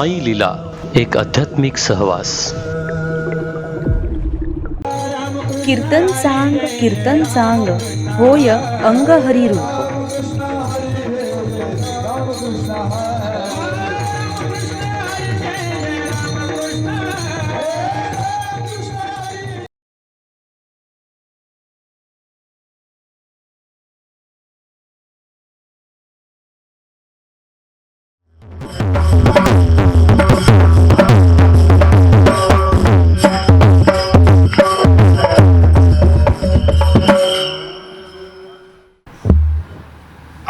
माई लीला, एक आध्यात्मिक सहवास. कीर्तन सांग होय अंग हरी रूप.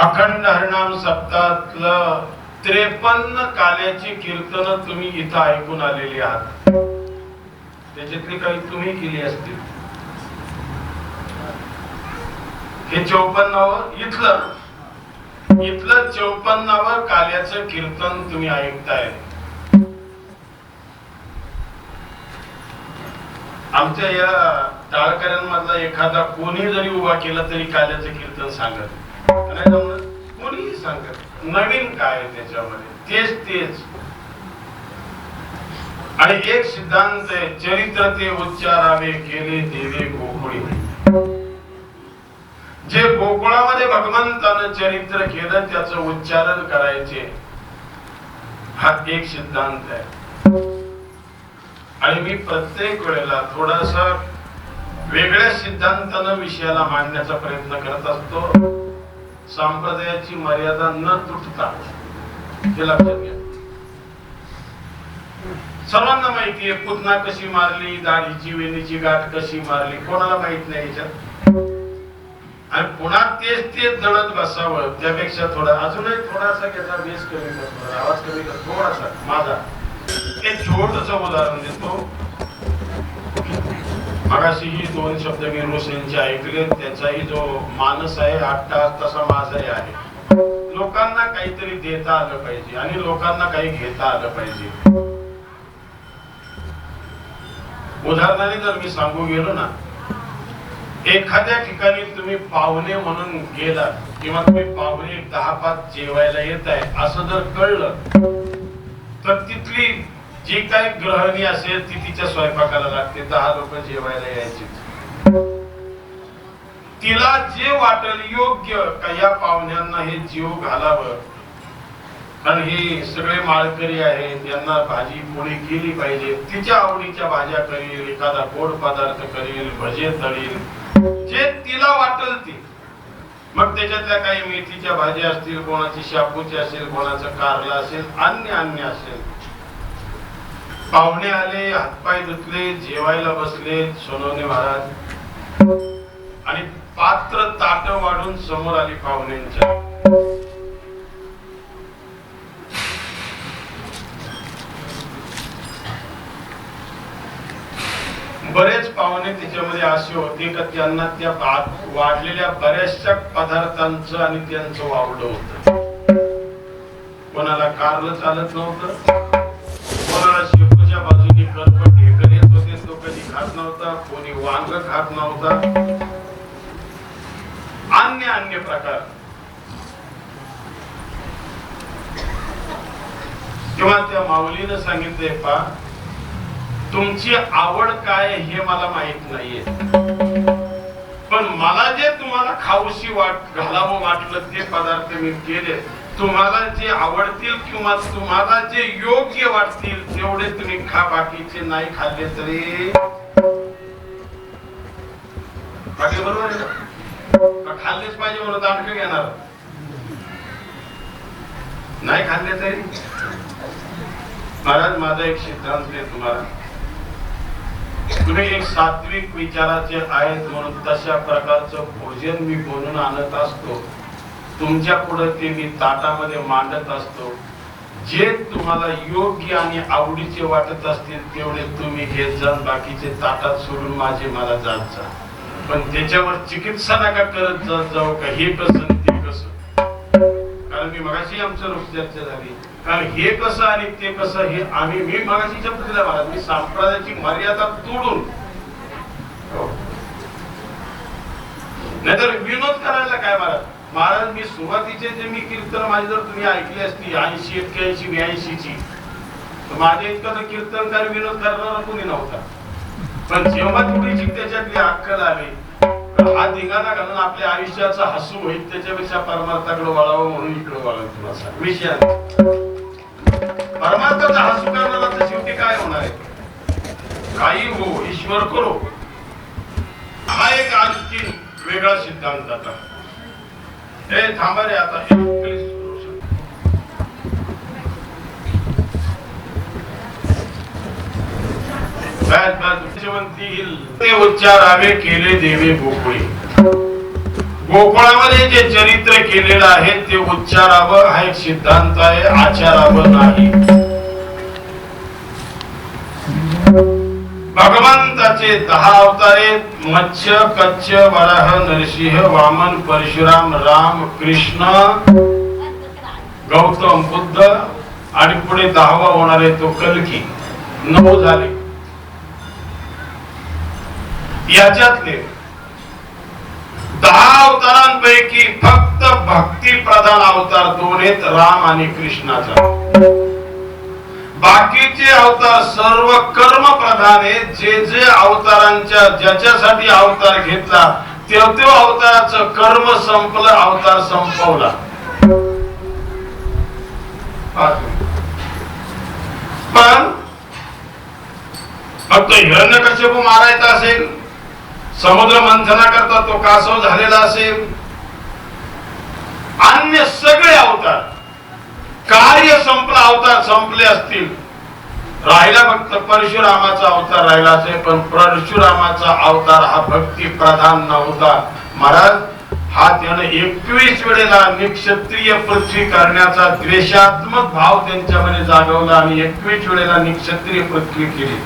अखंड हरिनाम सप्ताहातलं 53 काल्याची कीर्तन तुम्ही इथं ऐकून आलेली आहात. त्याच्यातली काही तुम्ही केली असतील. हे 54व इथलं 54व काल्याचं कीर्तन तुम्ही ऐकताय. आमच्या या टाळकऱ्यांमधला एखादा कोणी जरी उभा केला तरी काल्याचं कीर्तन सांगत कोणीही सांगत. नवीन काय त्याच्यामध्ये तेच आणि एक सिद्धांत आहे, चरित्र ते उच्चारावे केले देवे गोकुळी. जे गोकुळामध्ये भगवंतानं चरित्र केलं त्याचं उच्चारण करायचे, हा एक सिद्धांत आहे. आणि मी प्रत्येक वेळेला थोडासा वेगळ्या सिद्धांतानं विषयाला मांडण्याचा प्रयत्न करत असतो. संप्रदायाची मर्यादा न तुटता हे लक्षात घ्या. सर्वांना माहिती आहे पुतना कशी मारली, दाढीची वेणीची गाठ कशी मारली, कोणाला माहित नाही याच्यात. आणि पुन्हा तेच दळत बसावं त्यापेक्षा थोडा अजूनही थोडासा त्याचा बेस कमी करतो, आवाज कमी करतो थोडासा माझा. एक छोटंसं उदाहरण देतो. मगाशी ही 2 शब्द मी रोशनचे ऐकले. त्याचाही जो मानस आहे आत्ता तसा माझाही आहे. लोकांना काहीतरी देता आलं पाहिजे आणि लोकांना काही घेता आलं पाहिजे. उदाहरणाने जर मी सांगू गेलो ना, एखाद्या ठिकाणी तुम्ही पाहुणे म्हणून गेलात किंवा तुम्ही पाहुणे 10-5 जेवायला येत आहे असं जर कळलं तर तिथली जी काही गृहिणी असेल ती तिच्या स्वयंपाकाला लागते. 10 लोक जेवायला यायची. तिला जे वाटेल योग्य का या पाहुण्यांना हे जीव घालावं आणि हे सगळे माळकरी आहेत यांना भाजी पोळी केली पाहिजे, तिच्या आवडीच्या भाज्या करील, एखादा गोड पदार्थ करील, भजे तळील, जे तिला वाटेल ती. मग त्याच्यातल्या काही मेथीच्या भाज्या असतील, कोणाची शापूची असेल, कोणाचं कारला असेल, अन्य असेल. पाहुणे आले, हातपाय धुतले, जेवायला बसले सोनवणे महाराज आणि पात्र ताट वाढून समोर आली पाहुण्यांच्या. बरेच पाहुणे त्याच्यामध्ये असे होते का त्यांना त्या वाढलेल्या बऱ्याचशा पदार्थांचं आणि त्यांचं वावड होत. कोणाला कारलं चालत नव्हतं, कोणाला शेपूच्या बाजूनी करपट ढेकर येत होते, तो कधी खात नव्हता, कोणी वांग खात नव्हता, अन्य प्रकार. तेव्हा त्या माऊलीनं सांगितलंय पा, तुमची आवड काय हे मला माहित नाहीये, पण मला जे तुम्हाला खाऊशी घालावं वाटलं ते पदार्थ मी केले. तुम्हाला जे आवडतील किंवा तुम्हाला जे योग्य वाटतील तेवढे तुम्ही खा, बाकीचे नाही खाल्ले तरी बाकी बरोबर आहे का? खाल्लेच पाहिजे म्हणून दांडकं घेणार, नाही खाल्ले तरी. महाराज माझा एक सिद्धांत आहे तुम्हाला, तुम्ही एक सात्विक विचाराचे आहेत म्हणून तशा प्रकारचं भोजन मी बनवून आणत असतो. तुमच्या पुढे ते मी ताटामध्ये मांडत असतो. जे तुम्हाला योग्य आणि आवडीचे वाटत असतील तेवढे तुम्ही घेत जा, बाकीचे ताटात सोडून माझे मला जात जा. पण त्याच्यावर चिकित्सा नका करत जाऊ का हे कसं ते कसं. कारण मी मगाशी आमचं रोज चर्चा झाली, कारण हे कसं आणि ते कसं हे मी मगाशी शब्द दिला महाराज, मी संप्रदायाची मर्यादा तोडून, नाहीतर विनोद करायला काय महाराज मी सुरुवातीचे जे मी कीर्तन माझी जर तुम्ही ऐकली असती 80, 81, 82 ची, माझ्या इतकं तर कीर्तनकार विनोद करणारा कोणी नव्हता. पण जेव्हा थोडीशी त्याच्यातली अक्कल आली, हा धिंगाणा घालून आपल्या आयुष्याचा हसू होईल त्याच्यापेक्षा परमार्थाकडे वळावं म्हणून इकडे वळावं. तुला विषय परमार्थाचा हसू करणारा तर शेवटी काय होणार आहे? काही हो, ईश्वर करो. हा एक आणखी वेगळा सिद्धांत. आता हे थांबा रे, आता ते उच्चारावे केले देवे गोकुळे. गोकुळामध्ये जे चरित्र केलेलं आहे ते उच्चारावं हा एक सिद्धांत आहे, आचारावं नाही. भगवंताचे 10 अवतारे मत्स्य, कच्छ, वराह, नरसिंह, वामन, परशुराम, राम, कृष्ण, गौतम बुद्ध आणि पुढे 10वा होणार आहे तो कल्की. 9 झाले. याच्यातले 10 अवतारांपैकी फक्त भक्ती प्रधान अवतार 2 आहेत, राम आणि कृष्णाचा. बाकीचे अवतार सर्व कर्म प्रधान आहेत. जे जे अवतारांच्या ज्याच्यासाठी अवतार घेतला त्यो अवताराचं कर्म संपलं, अवतार संपवला. पण फक्त हिरण्यकश्यप मारायचा असेल, समुद्र मंथना करता तो कासव झालेला असेल, अन्य सगळे अवतार कार्य संपला, अवतार संपले असतील, राहिला फक्त परशुरामाचा अवतार राहिला असेल. पण परशुरामाचा अवतार हा भक्ती प्रधान नव्हता. महाराज हा त्याने 21 वेळेला निक्षत्रिय पृथ्वी करण्याचा द्वेषात्मक भाव त्यांच्यामध्ये जागवला आणि 21 वेळेला निक्षत्रिय पृथ्वी केली.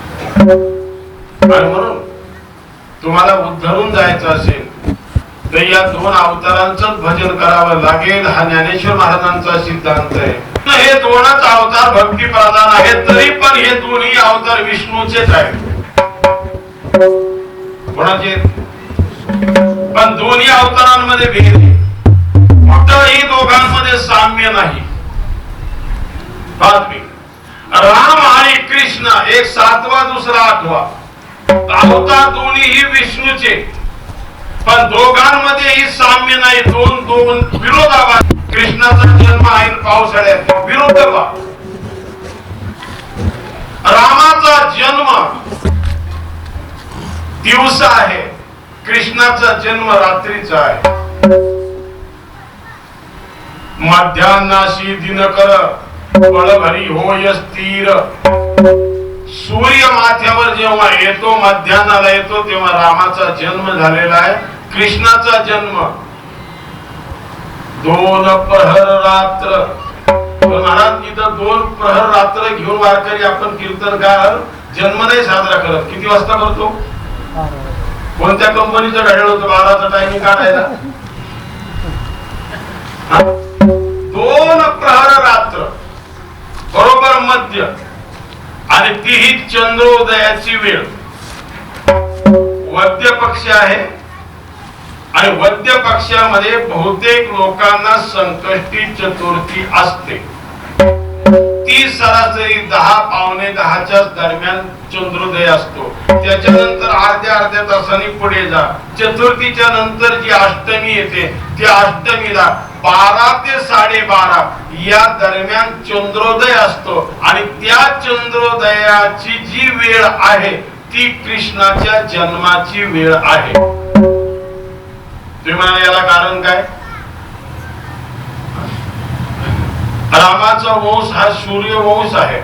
आणि म्हणून तुम्हाला उद्धरून जायचं असेल तर या 2 अवतारांचं भजन करावं लागेल. हा ज्ञानेश्वर महाराजांचा सिद्धांत आहे. हे 2च अवतार भक्ती प्रधान आहेत, तरी पण हे दोन्ही अवतार विष्णूचेच आहेत. कोणाचे? पण दोन्ही अवतारांमध्ये भेद आहे. कुठंही दोघांमध्ये साम्य नाही. राम आणि कृष्ण एक 7वा दुसरा 8वा अवतार दोन्ही विष्णूचे, पण दोघांमध्येही साम्य नाही. दोन विरोधाभास. कृष्णाचा जन्म आहे पावसाळ्यात, विरुद्ध भाव. रामाचा जन्म दिवसा आहे, कृष्णाचा जन्म रात्रीचा आहे. मध्यान्नाशी दिनकर बळभरी होय स्थिर. सूर्य माथ्यावर जेव्हा येतो, मध्यान्नाला येतो, तेव्हा रामाचा जन्म झालेला आहे. कृष्णाचा जन्म 2 प्रहर रात्र. महाराज इथं 2 प्रहर रात्र घेऊन वारकरी आपण कीर्तनकार जन्म नाही साजरा करत. किती वाजता करतो? कोणत्या कंपनीचं घड्याळ होतं 12चा टायमिंग काढायला? 2 प्रहर रात्र बरोबर मध्य, आणि तीही चंद्रोदयाची वेळ. वद्य पक्ष आहे आणि वद्य पक्षामध्ये बहुतेक लोकांना संकष्टी चतुर्थी असते. ती सरासरी 10 पावणे 10च्या दरम्यान चंद्रोदय असतो. त्याच्यानंतर अर्ध्या तासांनी पुढे जा. चतुर्थीच्या नंतर जी अष्टमी येते त्या अष्टमीला 12 ते 12:30 या दरम्यान चंद्रोदय असतो. आणि त्या चंद्रोदयाची जी वेळ आहे ती कृष्णाच्या जन्माची वेळ आहे. तुम्ही म्हणाले याला कारण काय? रामाचा वंश हा सूर्यवंश आहे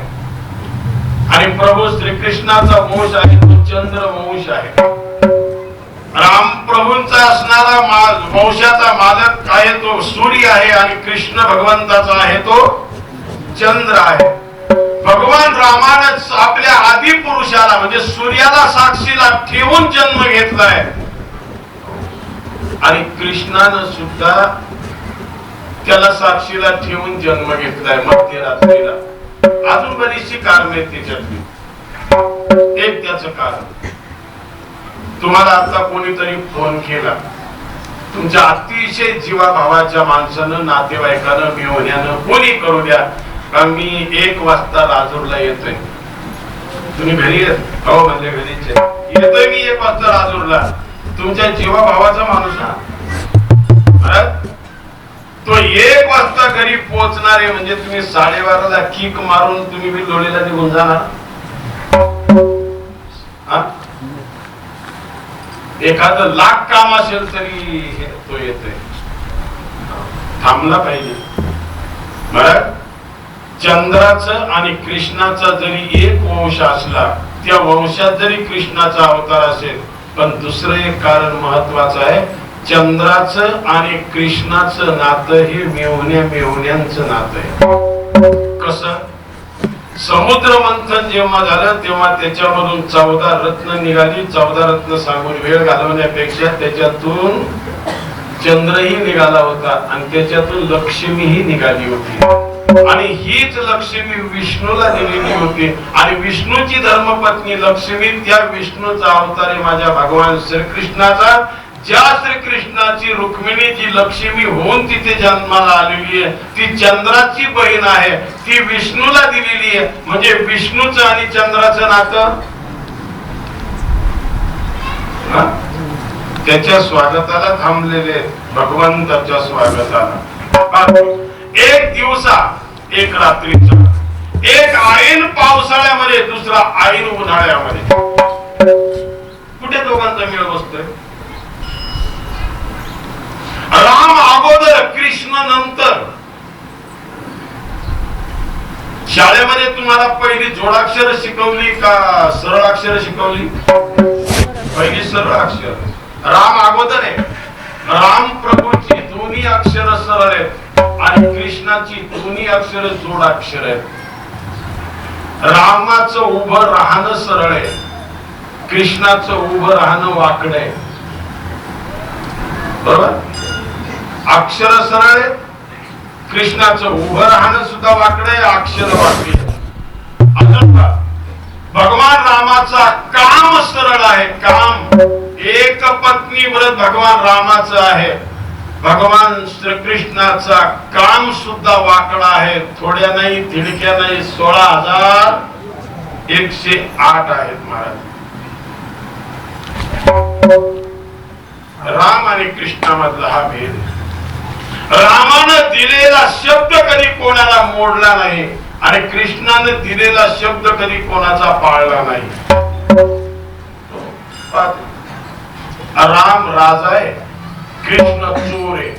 आणि प्रभू श्रीकृष्णाचा वंश आहे तो चंद्रवंश आहे. राम प्रभूंचा असणारा वंशाचा मालक आहे तो सूर्य आहे आणि कृष्ण भगवंताचा आहे तो चंद्र आहे. भगवान रामाने आपल्या आदि पुरुषाला म्हणजे सूर्याला साक्षीला ठेवून जन्म घेतलाय आणि कृष्णानं सुद्धा त्याला साक्षीला ठेवून जन्म घेतलाय मध्यरात्रीला. अजून बरीचशी कारण आहेत त्याच्यातली. एक त्याचं कारण, तुम्हाला आता कोणीतरी फोन केला, तुमच्या अतिशय जीवाभावाच्या माणसानं, नातेवाईकानं, मिळवण्यानं, कोणी करू द्या, का मी 1 वाजता राजूरला येतोय. तुम्ही घरी येत हो म्हणजे घरीच येतोय मी 1 वाजता राजूरला. तुमच्या जीवाभावाचा माणूस हा. तो 1 वाजता घरी पोहोचणार आहे म्हणजे तुम्ही 12:30ला किक मारून तुम्ही बिलोलीला निघून जाणार. एखादं लाख काम असेल तरी तो येतोय. थांबला पाहिजे. चंद्राचं आणि कृष्णाचा जरी एक वंश असला, त्या वंशात जरी कृष्णाचा अवतार असेल, पण दुसरं एक कारण महत्वाचं आहे. चंद्राचं आणि कृष्णाचं नातं हे मेवण्यांचं नातं आहे. कसं? समुद्र मंथन जेव्हा झालं तेव्हा त्याच्यामधून 14 रत्न निघाली. 14 रत्न सांगून वेळ घालवण्यापेक्षा त्याच्यातून चंद्रही निघाला होता आणि त्याच्यातून लक्ष्मीही निघाली होती. आणि हीच लक्ष्मी विष्णूला दिलेली होती. आणि विष्णूची धर्मपत्नी लक्ष्मी त्या विष्णूचा अवतार आहे माझ्या भगवान श्रीकृष्णाचा. ज्या श्रीकृष्णाची रुक्मिणी जी लक्ष्मी होऊन तिथे जन्माला आलेली आहे ती चंद्राची बहीण आहे. ती विष्णूला दिलेली आहे. म्हणजे विष्णूचं आणि चंद्राचं नातं. त्याच्या स्वागताला थांबलेले भगवंताच्या स्वागताला. एक दिवसा एक रात्रीचा, एक ऐन पावसाळ्यामध्ये, दुसरा ऐन उन्हाळ्यामध्ये. कुठे दोघांचा मेळ बसतोय? राम अगोदर, कृष्ण नंतर. शाळेमध्ये तुम्हाला पहिली जोडाक्षर शिकवली का सरळ अक्षर शिकवली? पहिली सरळ अक्षर. राम अगोदर आहे. राम प्रभूची दोन्ही अक्षर सरळ आहेत आणि कृष्णाची दोन्ही अक्षर जोडाक्षर आहेत. रामाचं उभं राहणं सरळ आहे, कृष्णाचं उभं राहणं वाकड आहे. बरोबर? अक्षर सरळ आहे, कृष्णाचं उभं राहणं सुद्धा वाकड आहे, अक्षर वाकडी. भगवान रामाचा काम सरळ आहे. काम एक पत्नी व्रत भगवान रामाचं आहे. भगवान श्रीकृष्णाचा काम सुद्धा वाकडा आहे. थोड्या नाही, तिडक्या नाही, 16,108 आहेत महाराज. राम आणि कृष्णामधला हा भेद. रामानं दिलेला शब्द कधी कोणाला मोडला नाही आणि कृष्णाने दिलेला शब्द कधी कोणाचा पाळला नाही. राम राजा आहे, कृष्ण चोर आहे.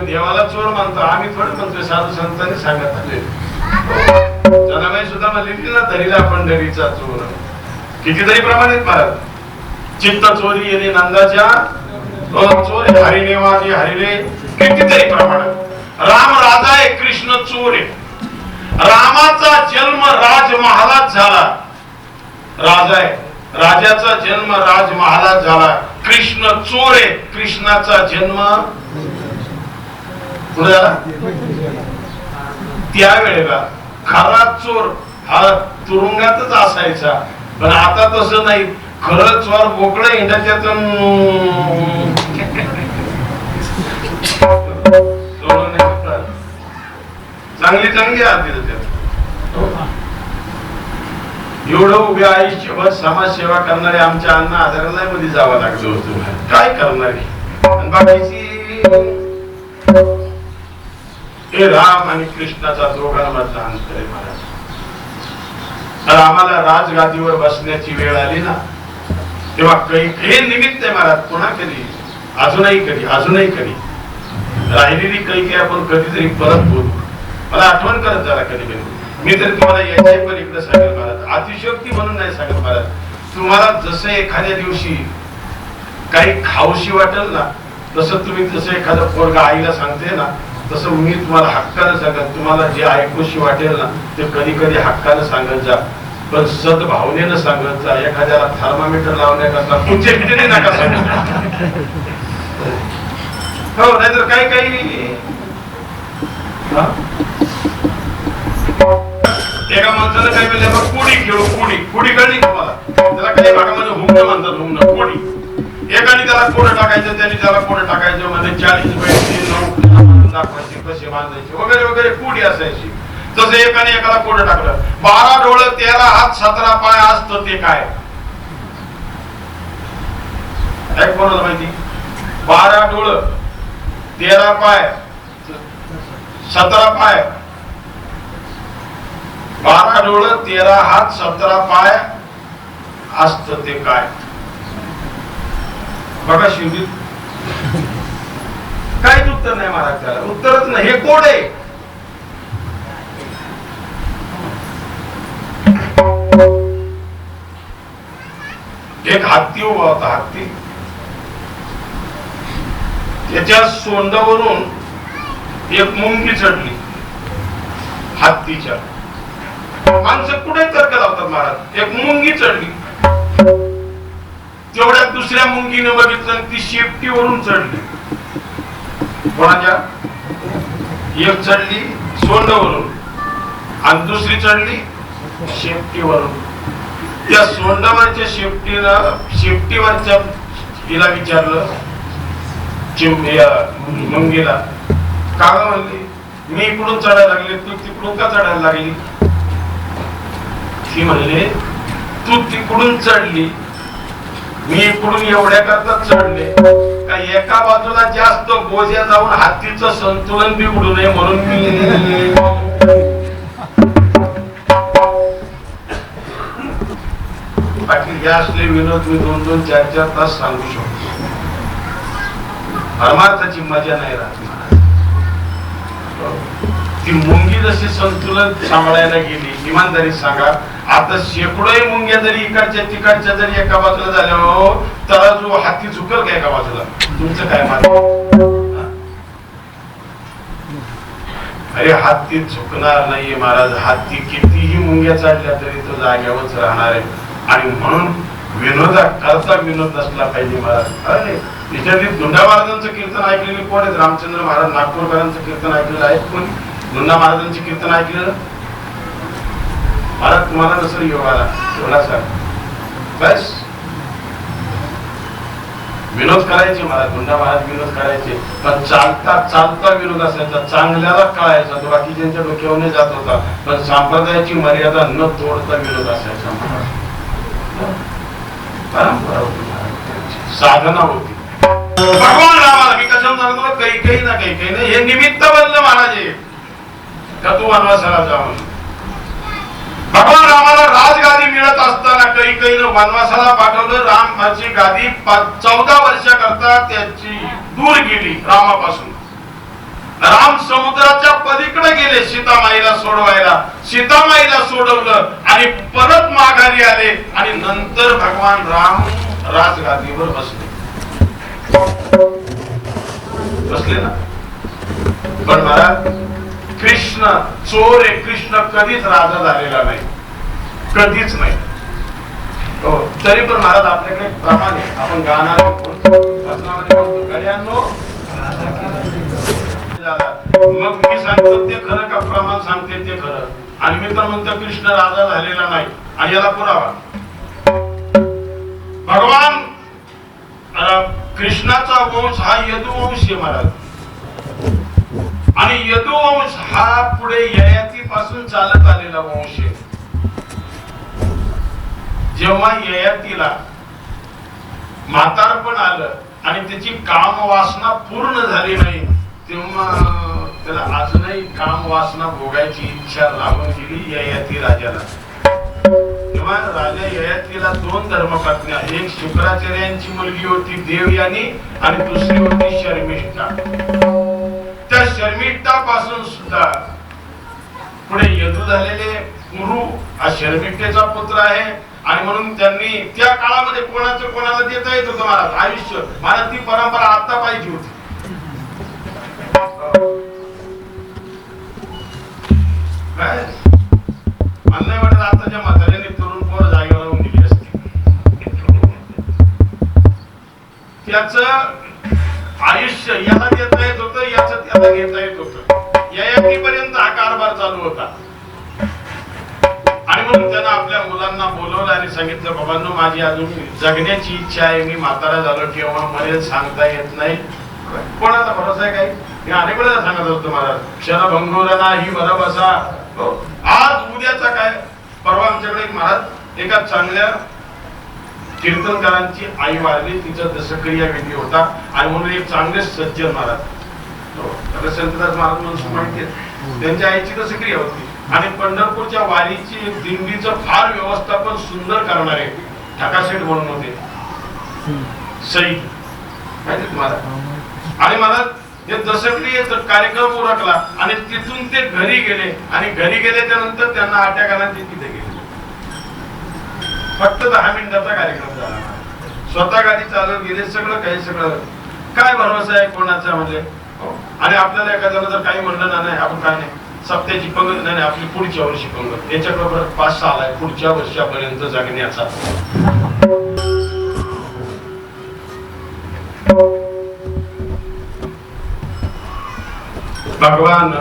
देवाला चोर म्हणतो, आम्ही थोडं म्हणतोय. साधू संतांनी सांगत आले. जनाबाई सुद्धा म्हणली ना, धरीला पंढरीचा चोर. कितीतरी प्रमाणित महाराज. चित्त चोरी येणे नंदाच्या चोर, हरिणे वाजी हरिले. कितीतरी प्रमाणात. राम राजा आहे, कृष्ण चोर आहे. रामाचा जन्म राजमहालात झाला. राजा आहे, राजाचा जन्म राजमहालात झाला. कृष्ण चोर आहे, कृष्णाचा जन्म पुढे झाला. त्यावेळेला खरा चोर हा तुरुंगातच असायचा, पण आता तसं नाही. खरं चोर मोकळं येणं त्यातून चांगली चांगली आरती त्यात. एवढं उभ्या आयुष्यभर समाजसेवा करणारे आमच्या अण्णा आधाराला मध्ये जावं लागलं होतं. काय करणारे बाकीची. हे राम आणि कृष्णाचा दोघांमधला अंतर आहे महाराज. आम्हाला राजगादीवर बसण्याची वेळ आली ना, तेव्हा हे निमित्त आहे महाराज. पुन्हा कधी, अजूनही कधी राहिलेली काही आपण कधीतरी परत बोलू. मला आठवण करत झाला कधी कधी. मी तरी तुम्हाला याच्या पलीकडे सांगेल महाराज. अतिशयोक्ती म्हणून नाही सांगत महाराज. तुम्हाला जसं एखाद्या दिवशी काही खाऊशी वाटेल ना, तसं तुम्ही जसं एखादं पोरगा आईला सांगते ना, तसं मी तुम्हाला हक्कानं सांगत. तुम्हाला जे ऐकूशी वाटेल ना ते कधी कधी हक्कानं सांगत जा, पण सद्भावनेनं सांगत जा. एखाद्याला थर्मामीटर लावण्याकरता पुढचे पिढी नका सांगत. हो, नाहीतर काही एका माणसाला काय म्हणलं, मग कुडी खेळू. कुडी कळली तुम्हाला? त्याला काही भागामध्ये हुमणं म्हणतात. हुमणं कोडी. एकाने त्याला कोडं टाकायचं, त्याने त्याला कोडं टाकायचं. म्हणजे 40 पैसे दाखवायचे, कसे बांधायचे वगैरे वगैरे कुडी असायची. तसं एकाने एकाला कोडं टाकलं. 12 डोळं 13 हात 17 पाय असतं ते काय? कोणाला माहिती? 12 डोळं 13 पाय 17 पाय, 12 डोळं 13 हात 17 पाय असतं ते काय? बघा शिवजीत काहीच उत्तर नाही महाराज, त्याला उत्तरच नाही. हे कोड आहे. एक हत्ती उभा होता. हत्ती, त्याच्या सोंडावरून एक मुंगी चढली हत्तीच्या. माणसं कुठे तर्क लावतात महाराज. एक मुंगी चढली, तेवढ्यात दुसऱ्या मुंगीने बघितलं आणि ती शेपटीवरून चढली. कोणाच्या? एक चढली सोंडावरून आणि दुसरी चढली शेपटीवरून. त्या सोंडावरच्या शेपटीवरच्या हिला विचारलं, मुंगीला, का म्हणली मी इकडून चढायला लागले, तू तिकडून का चढायला लागली? ती म्हणले तू तिकडून चढली, मी इकडून एवढ्या करता चढले का एका बाजूला जास्त बोजा जाऊन हत्तीचं संतुलन बिघडू नये म्हणून मी. बाकी हे असले विनोद मी 2-2, 4-4 तास सांगू शकतो. परमार्थाची मजा नाही राहत. ती मुंगी जशी संतुलन सांभाळायला गेली, इमानदारी सांगा, आता शेकडोही मुंग्या जरी इकडच्या तिकडच्या जरी एका बाजूला झाल्या हो, तर जो हाती झुकल का एका बाजूला? तुमचं काय मत? अरे हत्ती झुकणार नाहीये महाराज. हत्ती कितीही मुंग्या चढल्या तरी तो जाग्यावरच राहणार आहे. आणि म्हणून विनोदा करता विनोद नसला पाहिजे महाराज. अरे त्याच्यात धुंडा महाराजांचं कीर्तन ऐकलेले कोण आहेत? रामचंद्र महाराज नागपूरकरांचं कीर्तन ऐकलेलं आहे कोणी? धुंडा महाराजांचे कीर्तन ऐकलेलं? महाराज तुम्हाला नसेल योग आला थोडासा. बस विनोद करायचे महाराज. धुंडा महाराज विनोद करायचे, पण चालता चालता विनोद असायचा. चांगल्याला कळायचा, तो बाकीच्या डोक्यावर जात होता, पण संप्रदायाची मर्यादा न तोडता विनोद असायचा महाराज. परंपरा होती, साधना होती. भगवान रामाला मी कसं सांगतो, काही ना काही नाही, हे निमित्त बनलं महाराज का तू वनवासाला जाऊन. भगवान रामाला राजगादी मिळत असताना काही वनवासाला पाठवलं. रामाची गादी 14 वर्षाकरता त्याची दूर गेली रामापासून. राम समुद्राच्या पलीकडे गेले सीतामाईला सोडवायला. सीतामाईला सोडवलं आणि परत माघारी आले आणि नंतर भगवान राम राजगादीवर बसले ना. पण महाराज कृष्ण चोर आहे. कृष्ण कधीच राजा झालेला नाही, कधीच नाही. हो, तरी पण महाराज आपल्याकडे प्रमाण आहे. आपण गाणार मग मी सांगतो ते खरं का प्रमाण सांगते ते खरं? आणि मी तर म्हणतो कृष्ण राजा झालेला नाही. आणि याला पुरावा भगवान कृष्णाचा वंश हा यदुवंश आहे महाराज. आणि यदुवंश हा पुढे ययातीपासून चालत आलेला वंश आहे. जेव्हा ययातीला म्हातारपण आलं आणि त्याची काम वासना पूर्ण झाली नाही, तेव्हा त्याला अजूनही काम वासना भोगायची इच्छा लागून गेली ययाती राजाला. तेव्हा राजा ययातीला 2 धर्मपत्न्या, एक शुक्राचार्यांची मुलगी होती देवयानी आणि दुसरी होती शर्मिष्ठा. त्या शर्मिष्ठा पासून सुद्धा पुढे यदू झालेले कुरु हा शर्मिष्ठेचा पुत्र आहे. आणि म्हणून त्यांनी त्या काळामध्ये कोणाचं कोणाला देता येत होतं महाराज आयुष्य. मला ती परंपरा आता पाहिजे होती. मला नाही वाटत आताच्या म्हाताऱ्याने तरुण पोर जागेवर राहून दिली असती. त्याच आयुष्य याला देता येत होतं, याच त्याला घेता येत होतं. ययातीपर्यंत हा कारभार चालू होता. आणि म्हणून त्यानं आपल्या मुलांना बोलवलं आणि सांगितलं, बाबांनो माझी अजून जगण्याची इच्छा आहे. मी म्हातारा झालो केव्हा मरेल सांगता येत नाही. कोणाचा भरोसा आहे काही? मी अनेक वेळेला सांगत होतो महाराज, क्षणभंगुर नाही बसा हो. आज उद्याचा काय, परवा आमच्याकडे एक महाराज एका चांगल्या कीर्तनकारांची आई वारली, तिचा दशक्रिया विधी होता आणि म्हणून एक चांगले सज्जन महाराज, त्याला संतदास महाराज म्हणून माहिती आहे, त्यांच्या आईची दशक्रिया होती आणि पंढरपूरच्या वारीची दिंडीचं फार व्यवस्थापन सुंदर करणारे ठाकाशेठ म्हणून होते, सई माहिती तुम्हाला. आणि महाराज हे दशक्रियेचा कार्यक्रम उरकला आणि तिथून ते घरी गेले आणि घरी गेल्याच्या नंतर त्यांना अटॅक आला, ते तिथे गेले. फक्त 10 मिनिटाचा कार्यक्रम झाला. स्वतः गाडी चालवत गेले, सगळं काही सगळं. काय भरोसा आहे कोणाचा म्हणजे. आणि आपल्याला एखाद्याला जर काही म्हणलं ना, नाही आपण काय नाही, सप्त्याची पंगत नाही, आपली पुढच्या वर्षी पंगत, याच्याबरोबर 5 साल आहे पुढच्या वर्षापर्यंत जगण्याचा. भगवान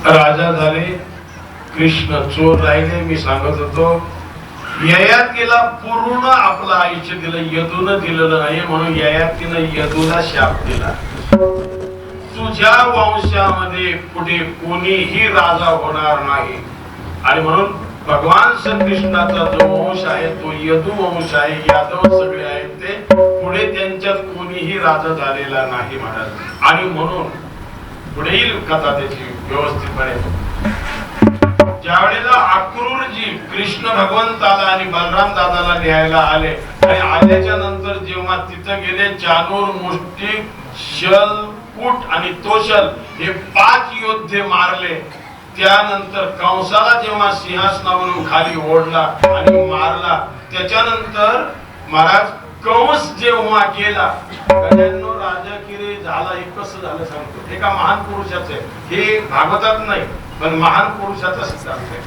राजा झाले, कृष्ण चोर राहिले. मी सांगत होतो, ययातीला पूर्ण आपलं आयुष्य दिलं, यदून दिलेलं नाही, म्हणून ययातीनं यदूला शाप दिला. तुझ्या वंशामध्ये पुढे कोणीही राजा होणार नाही. आणि म्हणून भगवान श्रीकृष्णाचा जो वंश आहे तो यदू वंश आहे, यादव सगळे आहेत ते, पुढे त्यांच्यात कोणीही राजा झालेला नाही महाराज. आणि म्हणून पुढे येईल कथा त्याची व्यवस्थितपणे. ज्यावेळेला अक्रूरजी कृष्ण भगवंताला आणि बलराम दादाला न्यायला आले आणि आल्याच्या नंतर जेव्हा तिथं गेले, चानूर, मुष्टिक, शल, कुट आणि तोशल हे 5 योद्धे मारले. त्यानंतर कंसाला जेव्हा सिंहासनावरून खाली ओढला आणि मारला, त्याच्यानंतर महाराज कंस जेव्हा गेला, गड्यांनो राजकिरी झाला. हे कसं झालं सांगतो, एका महान पुरुषाचं आहे हे, भागवतात नाही पण महान पुरुषाचा सिद्धांत आहे.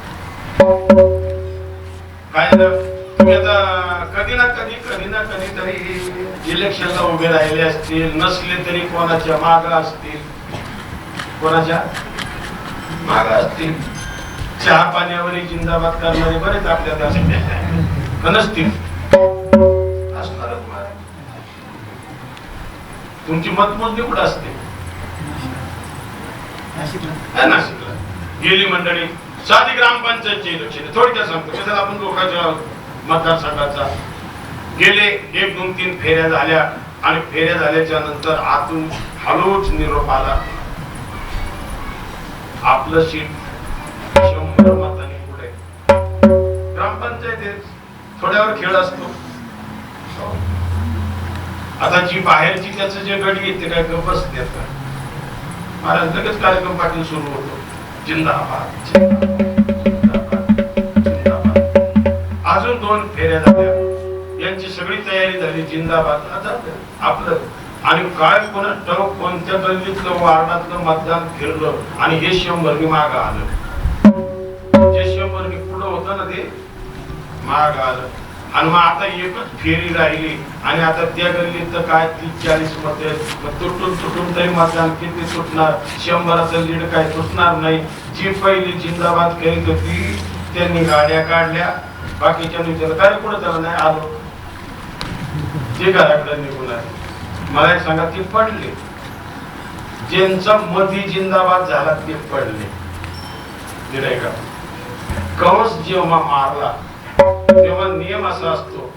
काय तुम्ही आता कधी ना कधी तरी इलेक्शनला उभे राहिले असतील, नसले तरी कोणाच्या माग असतील, कोणाच्या माग असतील. चहा पाण्यावरही जिंदाबाद करणारे बरेच आपल्याला नसतील, असणारच. तुमची मतमोजणी कुठं असते? नाशिकला गेली मंडळी. साधी ग्रामपंचायतचे इलेक्शन थोडक्यात सांगतो, कशाला आपण लोकांच्या मतदारसंघाचा गेले. 1, 2, 3 फेऱ्या झाल्या आणि फेऱ्या झाल्याच्या नंतर आतून हळूच निरोप आला, आपलं सीट 100 मतांनी पुढे. ग्रामपंचायत थोड्यावर खेळ असतो. आता जी बाहेरची त्याचं जे गडी येते काय गप्प असते का महाराज, लगेच कार्यक्रम पाटील सुरू होतो, जिंदाबाद जिंदाबाद जिंदाबाद. अजून 2 फेऱ्या झाल्या, यांची सगळी तयारी झाली, जिंदाबाद आता आपलं. आणि काय कोणा ठाऊक कोणत्या गल्लीतलं वार्डातलं मतदान फिरलं आणि हे 100 माग आलं. जे 100 पुढं होतं ना ते माग आलं. आणि मग आता एकच फेरी राहिली आणि आता त्या गल्लीत तर काय 30-40 मध्ये तुटून तरी मतदान किती सुटणार, 100चं लीड काय सुटणार नाही. जी पहिली जिंदाबाद करीत होती त्यांनी गाड्या काढल्या, बाकीच्या विचार काय पुढे त्याला नाही आलो, जे घराकडे निघून आले. मला एक सांगा, ते पडले, ज्यांचा मधी जिंदाबाद झाला ते पडले. का कंस जेव्हा मारला तेव्हा नियम असा असतो,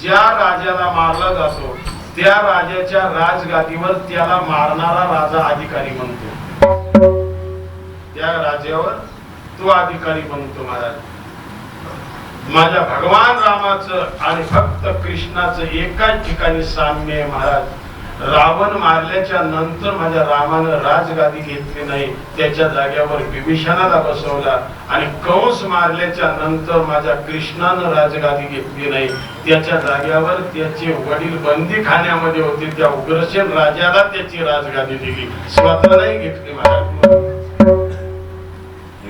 ज्या राजाला मारला जातो त्या राजाच्या राजगादीवर त्याला मारणारा राजा अधिकारी बनतो, त्या राजावर तो अधिकारी बनतो. महाराज माझ्या भगवान रामाचं आणि भक्त कृष्णाचं एकाच ठिकाणी साम्य आहे. महाराज रावण मारल्याच्या नंतर माझ्या रामानं राजगादी घेतली नाही, त्याच्या जाग्यावर विभीषणाला बसवला. आणि कंस मारल्याच्या नंतर माझ्या कृष्णानं राजगादी घेतली नाही, त्याच्या जाग्यावर त्याचे वडील बंदी खाण्यामध्ये होते, त्या उग्रसेन राजाला त्याची राजगादी दिली, स्वतः नाही घेतली. महाराज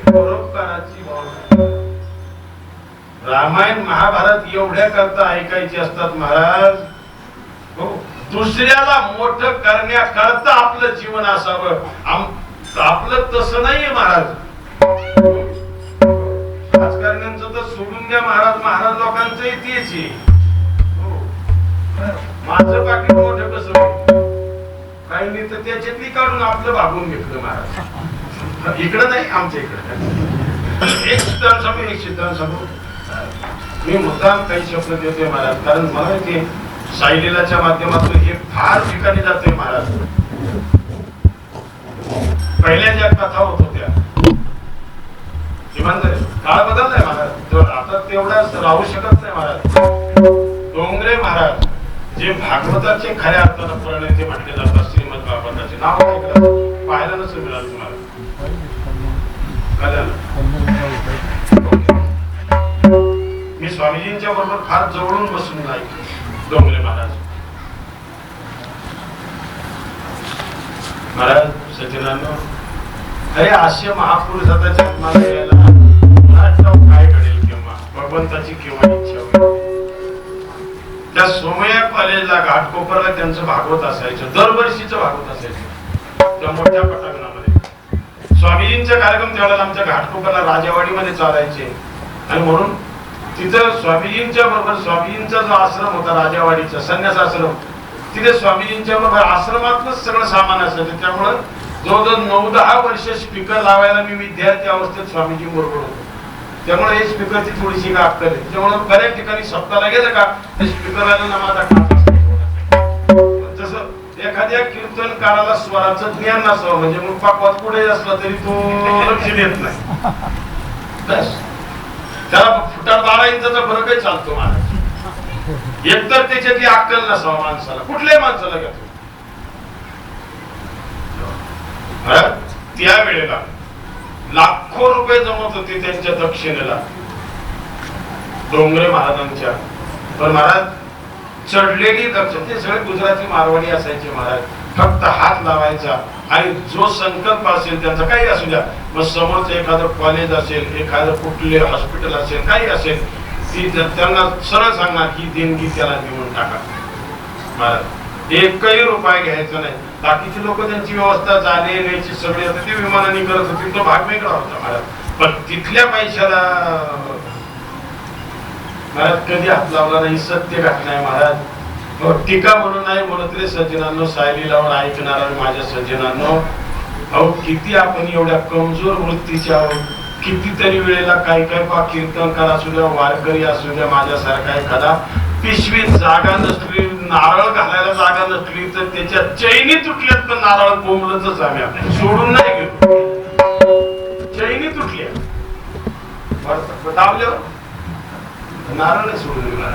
परोपकाराची भावना. रामायण महाभारत एवढ्या करता ऐकायचे असतात महाराज. हो, दुसऱ्याला मोठं करण्याकरता आपलं जीवन असावं, आपलं तसं नाहीये महाराज. राजकारण्यांचं तर सोडून द्या महाराज, महाराज लोकांचंही तेच आहे. माझं पाकिट मोठं कसं काहींनी तर त्याच्यातली काढून आपलं भागून घेतलं महाराज. इकडं नाही, आमच्या इकडं एक सिद्धांत सांगू, एक सिद्धांत सांगू. मी मुद्दाम काही शब्द देतोय महाराज, कारण मला ते साईलीलाच्या माध्यमातून हे फार ठिकाणी जातोय महाराज. पहिल्या ज्या कथा होत होत्या काळ बदललाय महाराज, आता तेवढा राहू शकत नाही महाराज. डोंगरे महाराज जे भागवताचे खऱ्या अर्थानं प्रणेते म्हटले जातात, श्रीमद भागवताचे नाव ऐकलं पाहायला नसेल मिळालं तुम्हाला. मी स्वामीजींच्या बरोबर फार जवळून बसून ऐकलं डोंगरे महाराज. महाराज सचिनांनो, अरे असे महापुरुष आता जन्माला यायला काय घडेल, किंवा भगवंताची केव्हा इच्छा होईल. त्या सोमया कॉलेजला घाटकोपरला त्यांचं भागवत असायचं, दरवर्षीचं भागवत असायचं त्या मोठ्या पटांगणामध्ये. स्वामीजींचे कार्यक्रम त्यावेळेला आमच्या घाटकोपरला राजावाडीमध्ये चालायचे, आणि म्हणून तिथं स्वामीजींच्या बरोबर स्वामीजींचा जो आश्रम होता राजावाडीचा संन्यास आश्रम, तिथे स्वामीजींच्या बरोबर आश्रमातच सगळं सामान असायचं. त्यामुळं जवळजवळ 9-10 वर्ष स्पीकर लावायला मी विद्यार्थी अवस्थेत स्वामीजी बरोबर होतो. त्यामुळे हे स्पीकरची थोडीशी का अक्कल आहे. त्यामुळे बऱ्याच ठिकाणी सप्ताहाला गेलं का ते स्पीकरला माझा जसं एखाद्या कीर्तनकाराला स्वराचं ज्ञान नसावं, म्हणजे मग पाकवात पुढे असला तरी तो लक्ष देत नाही. त्याला फुटात 12 इंचाचा फरकही चालतो महाराज. एकतर त्याच्यातली अक्कल नसावं माणसाला, कुठल्याही माणसाला घ्या. त्या वेळेला लाखो रुपये जमत होते त्यांच्या दक्षिणेला डोंगरे महाराजांच्या. पण महाराज चढलेली दक्षिण, ते सगळे गुजराती मारवाडी असायचे महाराज. फक्त हात लावायचा आणि जो संकल्प असेल त्यांचा, काही असू द्या, मग समोरचं एखादं कॉलेज असेल, एखादं कुठले हॉस्पिटल असेल, काही असेल, ती त्यांना सरळ सांगणार की देणगी त्याला देऊन टाका महाराज. एकही रुपया घ्यायचा नाही. बाकीची लोक त्यांची व्यवस्था जाणे येण्याची सगळी होती ती विमानाने करत होती, तो भाग वेगळा होता महाराज. पण तिथल्या पैशाला महाराज कधी हात लावला नाही, सत्य घटना महाराज. टीका म्हणून नाही बोलत रे सज्जनांनो, सायलीलावर ऐकणारा माझ्या सज्जनांनो, अहो किती आपण एवढ्या कमजोर वृत्तीच्या आहोत. कितीतरी वेळेला काही कीर्तनकार असू द्या, वारकरी असू द्या, माझ्यासारखा एखादा पिशवीत जागा नसली, नारळ घालायला जागा नसली तर त्याच्या चैनी तुटल्यात, पण नारळ बोंबलच आम्ही आपण सोडून नाही गेलो. चैनी तुटल्या दाबल्यावर नारळ नाही सोडून गेला.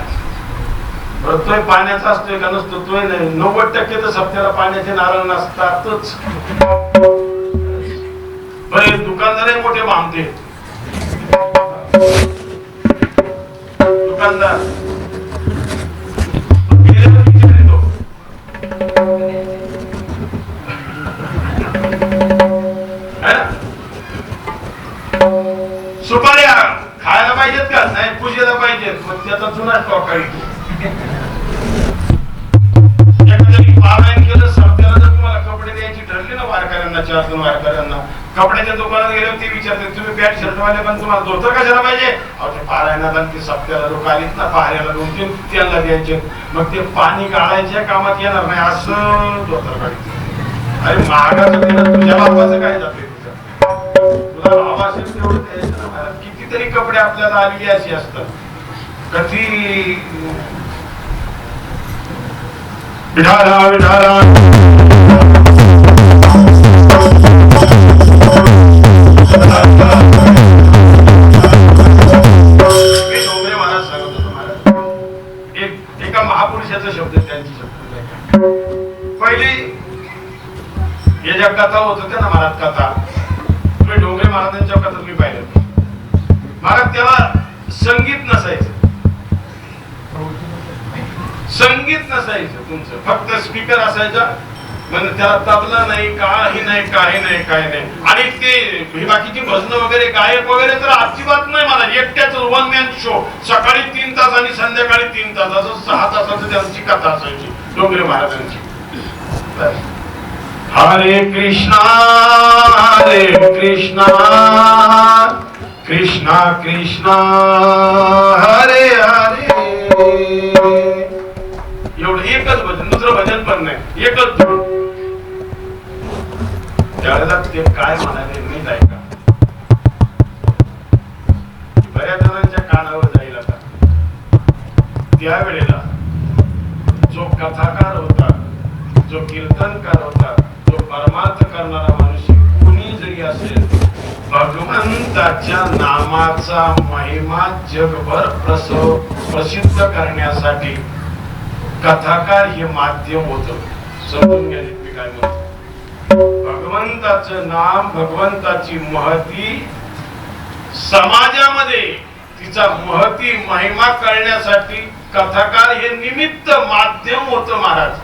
तोय पाण्याचा असतोय का नसतो तोय नाही. 90% तर सप्त्याला पाण्याचे नारळ नसतातच. दुकानदार मोठे बांधते, दुकानदार सुपाऱ्या खायला पाहिजेत का नाही, पूजेला पाहिजेत, मग त्याचा जुना स्टॉक आहे. पारायण केलं सप्त्याला जर तुम्हाला कपडे द्यायची ठरली ना वारकऱ्यांना, 4 वारकऱ्यांना, कपड्याच्या दुकानात गेल्यावर ते विचारते तुम्ही पॅन्ट शर्ट वाले पण तुम्हाला धोतर कशाला पाहिजे. अहो ते पारायणाला ते सप्त्याला लोक आलीत ना पाहायला, 2-3 त्यांना द्यायचे, मग ते पाणी गाळायच्या कामात येणार नाही असं धोतर काढायचं. अरे महागाचं तुझ्या बापाचं काय जाते, तुला भाव असेल तेवढं द्यायचं ना महाराज. कितीतरी कपडे आपल्याला आलेली अशी असतात. कधी विठाला विठाला एका महापुरुषाचा शब्द, त्यांची शब्द पहिली या ज्या कथा होत होत्या ना महाराज, कथा तुम्ही डोंगरे महाराजांच्या कथा तुम्ही पाहिल्या महाराज. त्याला संगीत नसायचं, संगीत नसायचं तुमचं, फक्त स्पीकर असायचा. म्हणजे त्याला तबला नाही, काही नाही, काही नाही, काही नाही. आणि ते बाकीची भजन वगैरे गायक वगैरे तर अजिबात नाही मला. एकट्याच 1 मॅन शो, सकाळी 3 तास आणि संध्याकाळी 3 तास, असं 6 तासाचं त्यांची कथा असायची डोंगरे महाराजांची. हरे कृष्णा कृष्णा कृष्णा हरे हरे. एवढं एकच भजन, दुसरं भजन पण नाही, एकच धून. त्यावेळेला ते काय म्हणाले नीट ऐका. बऱ्याच जणांच्या कानावर जाईल आता. त्यावेळेला जो कथाकार होता, जो कीर्तनकार होता, जो परमार्थ करणारा माणूस कुणी जरी असेल, भगवंताच्या नामाचा महिमा जगभर प्रसिद्ध करण्यासाठी कथाकार हे माध्यम होतं. समजून घ्या मी काय म्हणतो. भगवंताचं नाम, भगवंताची महती समाजामध्ये तिचा महती महिमा कळण्यासाठी कथाकार हे निमित्त माध्यम होतं महाराज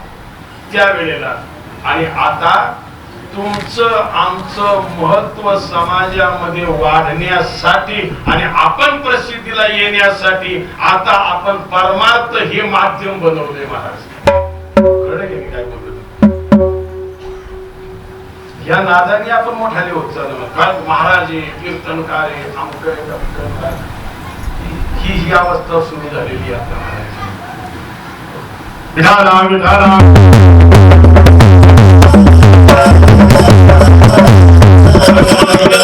त्यावेळेला. आणि आता तुमचं आमचं महत्व समाजामध्ये वाढण्यासाठी आणि आपण प्रसिद्धीला येण्यासाठी आता आपण परमार्थ हे माध्यम बनवले महाराज. कळलं की मी काय बोलतो? या नादाने आपण मोठाले होत चाललो. काय महाराज कीर्तनकार ही अवस्था सुरू झालेली आता महाराज. विठाला विठाला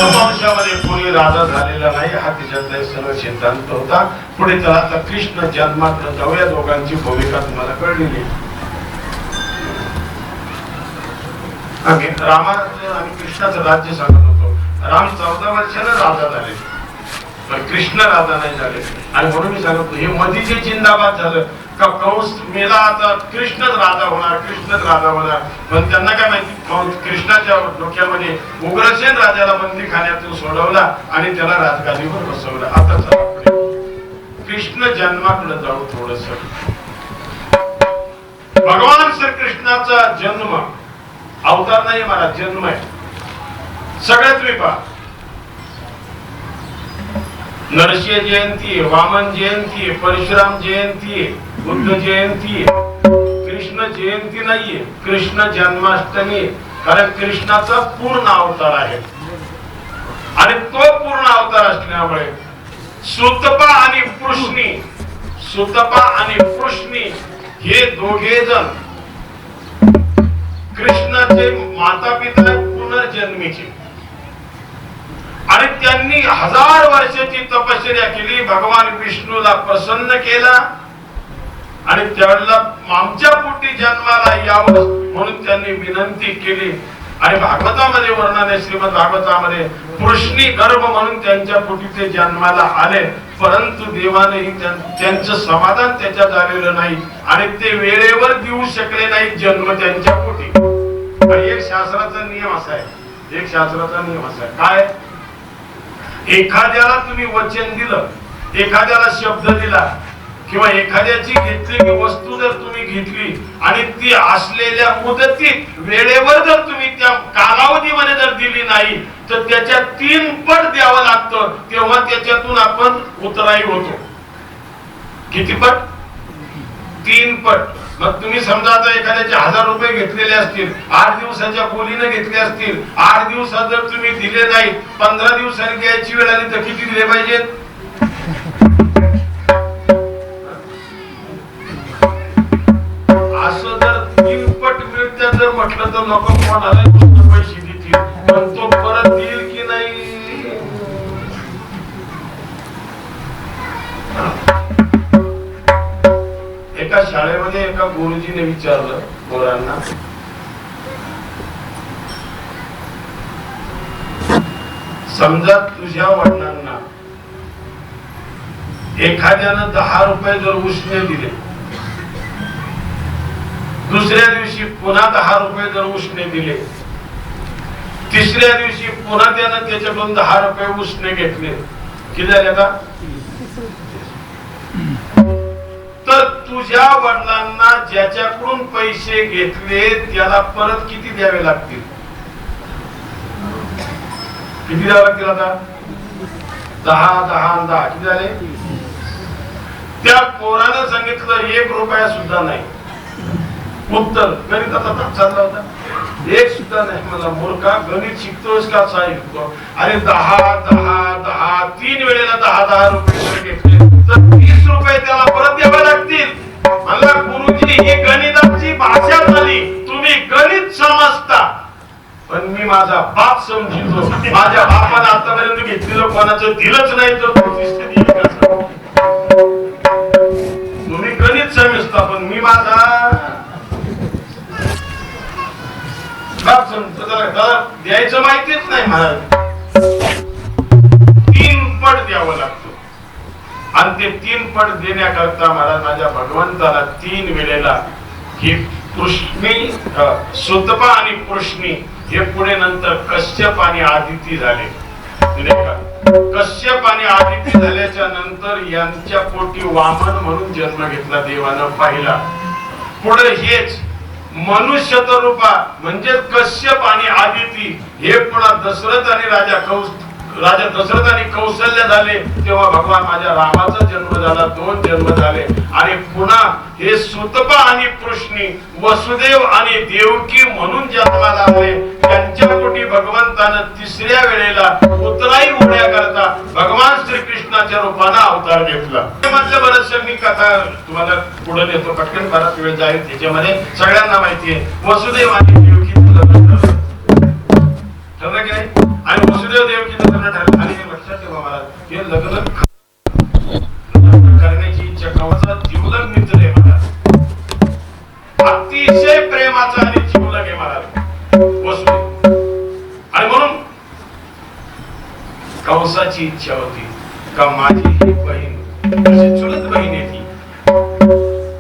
वंशामध्ये कोणी राजा झालेला नाही हा तिच्यातला सर्व सिद्धांत होता. पुढे त्याला आता कृष्ण जन्मात जाऊया. दोघांची भूमिका तुम्हाला कळलेली. रामाचं आणि कृष्णाचं राज्य सांगत होतो. राम 14 वर्षानं राजा झाले पण कृष्ण राजा नाही झाले. आणि म्हणून मी सांगतो हे मध्ये जे जिंदाबाद झालं का कंस मेला आता कृष्णच राजा होणार, कृष्णच राजा होणार. पण त्यांना काय माहिती, कृष्णाच्या डोक्यामध्ये उग्रसेन राजाला बंदीखान्यातून सोडवला आणि त्याला राजगादीवर बसवलं. आता चला कृष्ण जन्माकडे जाऊ थोडस. भगवान श्रीकृष्णाचा जन्म अवतार नाही महाराज, जन्म आहे. सगळ्यात विपा नरसिंह जयंती, वामन जयंती, परशुराम जयंती, बुद्ध जयंती, कृष्ण जयंती नाहीये, कृष्ण जन्माष्टमी. कारण कृष्णाचा पूर्ण अवतार आहे आणि तो पूर्ण अवतार असल्यामुळे सुतपा आणि पृष्णी, सुतपा आणि पृष्णी हे दोघे जण कृष्णाचे माता पिता पुनर्जन्मीचे. आणि त्यांनी 1000 वर्षाची तपश्चर्या केली. भगवान विष्णूला प्रसन्न केला आणि त्यावेळेला आमच्या पोटी जन्माला यावं म्हणून त्यांनी विनंती केली. आणि भागवतामध्ये वर्णन आहे, श्रीमद भागवतामध्ये पृष्णी गर्भ म्हणून त्यांच्या पोटी ते जन्माला आले. परंतु देवानेही त्यांचं समाधान त्याच्यात झालेलं नाही आणि ते वेळेवर देऊ शकले नाही जन्म त्यांच्या पोटी. आणि एक शास्त्राचा नियम असा आहे, एक शास्त्राचा नियम असा आहे काय, एखाद्याला तुम्ही वचन दिलं, एखाद्याला शब्द दिला किंवा एखाद्याची घेतलेली वस्तू जर तुम्ही घेतली आणि ती असलेल्या मुदतीत वेळेवर जर तुम्ही त्या कालावधीमध्ये जर दिली नाही तर त्याच्या 3 पट द्यावं लागतं. तेव्हा त्याच्यातून आपण उतराई होतो. किती पट? 3 पट. मग तुम्ही समजा आता एखाद्याचे 1000 रुपये घेतलेले असतील, 8 दिवसाच्या बोलीने घेतले असतील, 8 दिवसात जर तुम्ही दिले नाही, 15 दिवसांनी द्यायची वेळ आली तर किती दिले पाहिजेत? असं जर 3 पट मिळतं जर म्हटलं तर नको कोणाला पैसे देतील, पण तो परत देईल की नाही? एका शाळेमध्ये एका गुरुजीने विचारलं पोरांना, समजा तुझ्या वडिलांना एखाद्यानं 10 रुपये जर उसने दिले, दुसऱ्या दिवशी पुन्हा 10 रुपये जर उसने दिले, तिसऱ्या दिवशी पुन्हा त्यानं त्याच्याकडून 10 रुपये उसने घेतले, किती झाले आता? तर तुझ्या वडिलांना ज्याच्याकडून पैसे घेतले त्याला परत किती द्यावे लागतील? किती द्यावे लागतील आता? 10, 10, 10 किती झाले? त्या पोरानं सांगितलं 1 रुपया सुद्धा नाही. उत्तर गणिताचा ताप चालला होता, 1 सुद्धा नाही. मला मूर्खा, गणित शिकतोस का साहेब? अरे 10, 10, 10 3 वेळेला 10, 10 रुपये घेतले तर 30 रुपये त्याला परत द्यावे लागतील. मला गुरुजी ही गणिताची भाषा झाली, तुम्ही गणित समजता पण मी माझा बाप समजितो. माझ्या बापाने आतापर्यंत घेतलेलं कोणाचं दिलंच नाही तर तुम्ही गणित समजता पण मी माझा बाप समजतो. त्याला द्यायचं माहितीच नाही महाराज. 3 पट द्यावं लागतो आणि ते 3 पट देण्याकरता महाराज माझ्या भगवंताला 3 वेळेला ही कृष्णी सुतपा आणि कृष्णी हे पुढे नंतर कश्यप आणि आदिती झाले. कश्यप आणि आदिती झाल्याच्या नंतर यांच्या पोटी वामन म्हणून जन्म घेतला देवानं पाहिला. पुढे हेच मनुष्य रूपा म्हणजे कश्यप आणि आदिती हे पुन्हा दशरथ आणि राजा दशरथ आणि कौशल्य झाले. तेव्हा भगवान माझ्या रामाचा जन्म झाला. 2 जन्म झाले आणि पुन्हा हे सुतपा आणि कृष्णी वसुदेव आणि देवकी म्हणून जन्माला आले. त्यांच्या पोटी भगवंतानं 3ऱ्या वेळेला उतराई होण्याकरता भगवान श्रीकृष्णाच्या रूपाने अवतार घेतला. म्हटलं बरंच मी कथा तुम्हाला पुढे नेतो. पटकन बराच वेळ जाईल. त्याच्यामध्ये सगळ्यांना माहिती आहे वसुदेव आणि देवकीचं लग्न ठरलं की नाही. आणि वसुदेव देवकीचं लग्न ठरलं आणि लक्षात ठेवा मला हे लग्न करण्याची इच्छा कवाचा जीवलग मित्र आहे मला. अतिशय प्रेमाचा आणि जीवलग आहे मला वसुदेव. आणि म्हणून कंसाची इच्छा होती का माझी ही बहीण चुलत बहीण आहे ती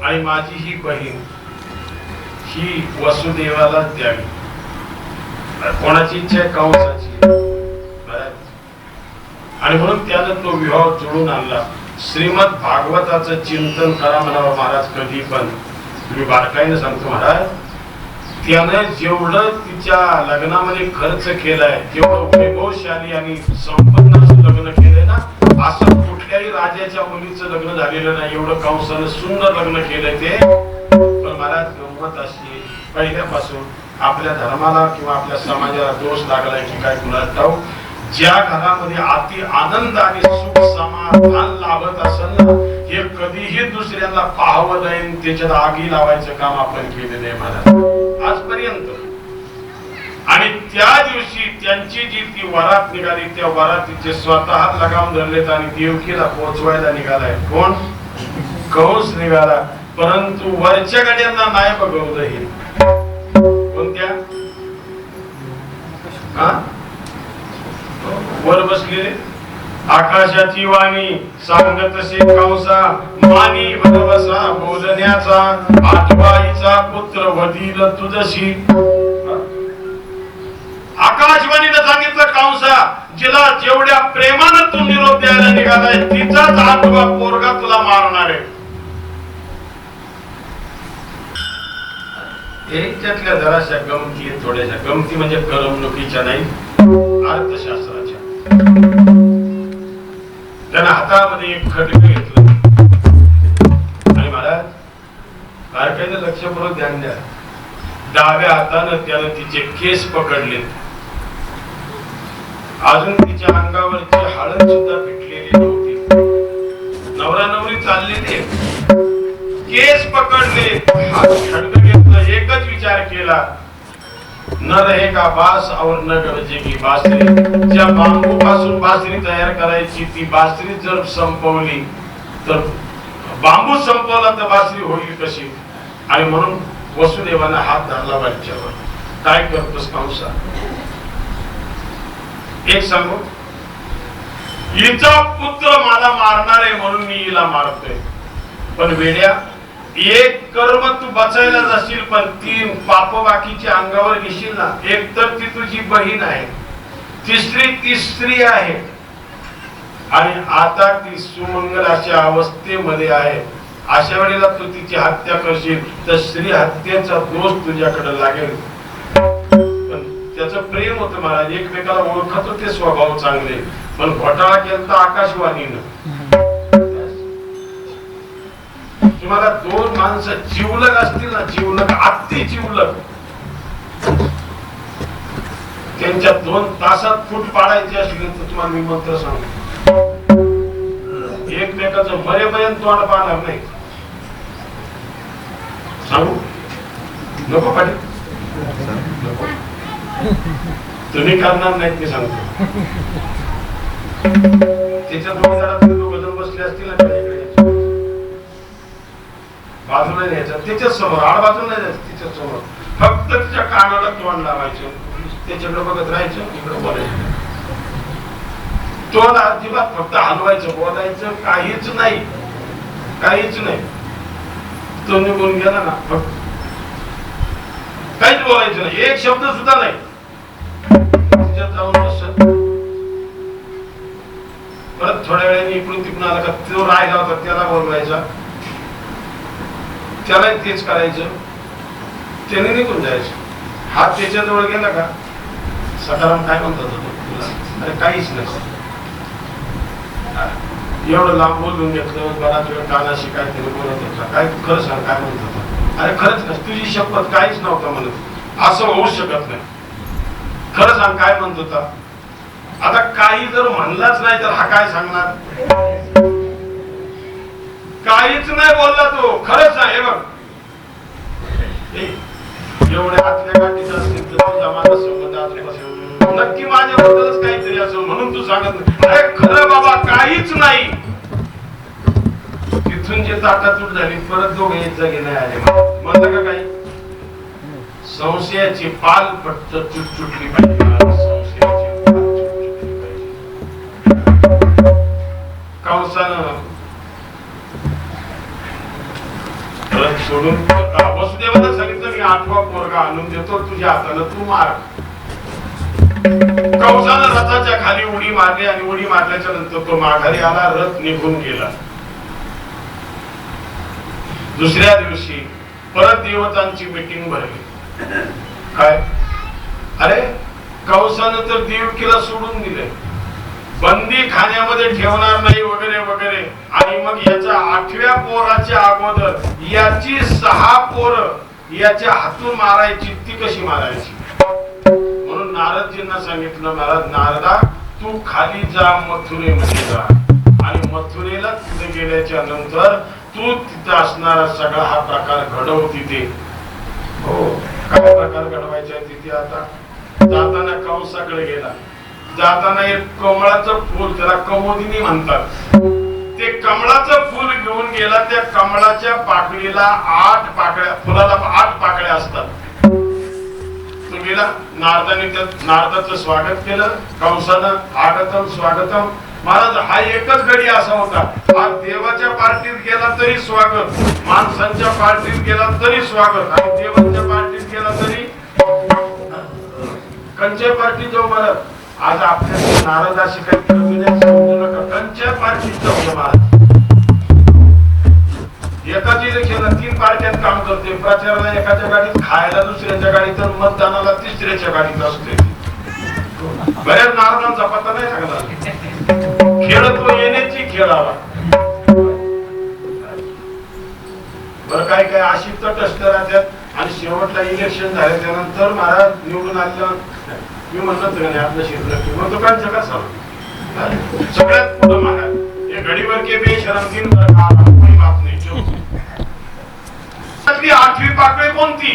आणि माझी ही बहीण ही वसुदेवाला द्यावी. कोणाची इच्छा आहे कंसाची. आणि म्हणून त्यानं तो विवाह जुळून आणला. श्रीमद भागवताचं चिंतन करा म्हणावं महाराज कधी पण. तुम्ही बारकाईने सांगतो महाराज त्यानं जेवढं तिच्या लग्नामध्ये खर्च केलाय जेवढं वैभवशाली आणि संपन्न असं लग्न केलंय ना असं कुठल्याही राजाच्या मुलीचं लग्न झालेलं नाही. एवढं कंसानं सुंदर लग्न केलंय ते. पण महाराज गंमत अशी पहिल्यापासून आपल्या धर्माला किंवा आपल्या समाजाला दोष लागलाय की काय कुणाला ठाऊक. ज्या घरामध्ये अति आनंद आणि सुख समाधान लाभत असेल ना हे कधीही दुसऱ्यांना पाहावं नाही. त्याच्यात आगी लावायचं काम आपण केलेलं आहे महाराज आजपर्यंत. आणि त्या दिवशी त्यांची जी ती वरात निघाली त्या वरातीचे स्वतः लगाम धरलेत आणि देवकीला पोहोचवायला निघालाय कोण कंस निघाला. परंतु वरच्या गाड्यांना नाही बघवलं हे. कोणत्या वर बसलेले आकाशाची वाणी सांगतसे कंसा मानी भरवसा बोलण्याचा आठवाईचा पुत्र वधील तुझशी. आकाशवाणीने सांगितलं कंसा जिला जेवढ्या प्रेमानं तू निरोप द्यायला निघालाय तिचाच आठवा पोरगा तुला मारणार आहे. त्यातल्या जराशा गमती थोड्याशा गमती म्हणजे करमणुकीच्या नाही अर्थशास्त्राच्या. त्यानं हातामध्ये एक खडग घेतलं आणि महाराज बारकाईनं लक्षपूर्वक ध्यान द्या. डाव्या हातानं त्यानं तिचे केस पकडले. अजून तिच्या अंगावरची हळद सुद्धा पिटलेली नव्हती. नवरा नवरी चाललेले केस पकडले हात खडग घेतलं. एकच विचार केला न रहेगा बास और न गरजेगी बासरी. ज्या बांबू पासून बासरी तयार करायची ती बासरी जर संपवली तर बांबू संपवला तर बासरी होईल कशी. आणि म्हणून वसुदेवाने हात धरला वरच्यावर. काय करतोस कंसा. एक सांगू हिचा पुत्र मला मारणार आहे म्हणून मी हिला मारतोय. पण वेड्या एक कर्म तू बचायला जाशील पण 3 पाप बाकीच्या अंगावर घेशील ना. एक तर ती तुझी बहीण आहे. तिसरी ती स्त्री आहे आणि आता ती सुमंगल अशा अवस्थेमध्ये आहे. अशा वेळेला तू तिची हत्या करशील तर स्त्री हत्येचा दोष तुझ्याकडे लागेल. पण त्याचं प्रेम होतं महाराज. एकमेकाला ओळखत होते स्वभाव चांगले. पण घोटाळा केला आकाशवाणीनं. तुम्हाला 2 माणसं जीवलग असतील ना जीवलग अति जीवलग त्यांच्या 2 तासात फूट पाडायची असली तर तुम्हाला मी मंत्र सांगतो एकमेकाचं मरेपर्यंत तोंड पाहणार नाही. सांगू नको पाटील तुम्ही करणार नाहीत मी सांगतो. त्याच्या दोघं जण बसले असतील ना बाजूला न्यायचं, त्याच्या समोर आड बाजूला नाही जायचं, तिच्या समोर फक्त तिच्या कानाला तोंड लावायचं, त्याच्याकडे बघत राहायचं, इकडे बोलायचं. तोंड अजिबात फक्त हलवायचं, बोलायचं काहीच नाही, काहीच नाही. तो निघून गेला ना फक्त काहीच बोलायचं नाही, एक शब्द सुद्धा नाही. तिच्यात जाऊन बसत, परत थोड्या वेळाने इकडून तिकडून आला का तो राहिला होता त्याला बोलवायचा, त्याला तेच करायचं, त्याने निघून जायचं. हात त्याच्या जवळ गेला का सकाराम काय म्हणतात तुला, अरे काहीच नसतं. एवढं लांब बोलून घेतलं, बराच वेळ कानाशी काहीतरी बोलत होता, काय खरं सांग काय म्हणत होता, अरे खरंच तुझी शपथ काहीच नव्हतं म्हणत, असं होऊ शकत नाही, खरं सांग काय म्हणत होता. आता काही जर म्हणलाच नाही तर हा काय सांगणार, काहीच नाही बोलला तो, खरंच सांग. हे बघ एवढ्या आतल्या गाठीचा असतील तर तुझा माझा संबंध आजपासून नक्की माझ्याबद्दलच काहीतरी असं म्हणून तू सांगत नाही. अरे खरं बाबा काहीच नाही. तिथून जे ताटातूट झाली परत दोघे एक जागी नाही आले. म्हणलं का काही संशयाची पाल फक्त तुटली पाहिजे, संशयाची पाल तुटली पाहिजे. कंसानं परत सोडून वसुदेवाला सांगितलं मी 8वा पोरगा आणून देतो तुझ्या हातानं, तू मार. कंसानं रथाच्या खाली उडी मारली आणि उडी मारल्याच्या नंतर तो माघारी आला, रथ निघून गेला. दुसऱ्या दिवशी परत देवतांची मीटिंग भरली. काय अरे कंसानं तर देवकीला सोडून दिले, बंदी खाण्यामध्ये ठेवणार नाही वगैरे वगैरे. आणि मग याच्या 8व्या पोराच्या अगोदर याची 6 पोरं याच्या हातून मारायची, ती कशी मारायची. म्हणून नारदजींना सांगितलं, महाराज नारदा तू खाली जा मथुरेमध्ये जा, आणि मथुरेला तिथे गेल्याच्या नंतर तू तिथे असणारा सगळा हा प्रकार घडव तिथे. हो काय प्रकार घडवायचा आहे तिथे. आता जाताना कंसाकडे गेला, जाताना एक कमळाचं फूल, त्याला कमोदिनी म्हणतात, ते कमळाचं फूल घेऊन गेला. त्या कमळाच्या पाकळीला 8 पाकळ्या, फुलाला 8 पाकळ्या असतात. तो गेला, नारदाने त्या नारदाचं स्वागत केलं. कंसानं आगतम स्वागतम. महाराज हा एकच गडी असा होता, हा देवाच्या पार्टीत गेला तरी स्वागत, माणसांच्या पार्टीत गेला तरी स्वागत, आणि देवाच्या पार्टीत गेला तरी कंच्या पार्टीत जाऊ. महाराज आज आपल्या नारदाशी काही समजू नका, कंच्या पार्टीत जाऊ. महाराज एकाच इलेक्शनला 3 पार्ट्यात काम करते, प्रचाराला एकाच्या गाडीत, खायला दुसऱ्याच्या गाडीत, मतदानाला तिसऱ्याच्या गाडीत असते. बऱ्याच नारदांचा पत्ता नाही लागला. खेळ तो येण्याची खेळावा. बरं काय काय अशी तटस्थ राहतात. आणि शेवटला इलेक्शन झाले त्यानंतर महाराज निवडून आलं, मी म्हणत नाही आपलं शिरलं किंवा तो कांचं का सांग सगळ्यात पुढं महाराज हे घडीवर के बेशरम दिन कोणी बात नाही. 8वी पाकळी कोणती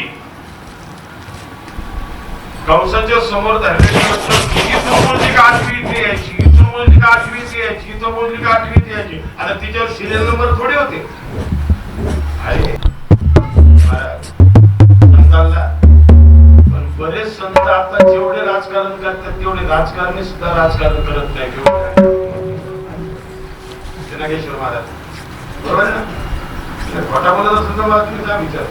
कंसाच्या समोर धरलेली, इथं बोलली का 8वी इथे यायची, इथून बोलली का 8वी इथे यायची, इथं बोलली का 8वी इथे यायची. आता तिच्यावर सिरियल नंबर थोडे होते. अरे संतांना पण बरेच संत आता जेवढे राजकारण करतात तेवढे राजकारणी सुद्धा राजकारण करत नाही. नागेश्वर महाराज बरोबर आहे ना. खोटा बोलत असेल तर मला तुम्ही जा विचार.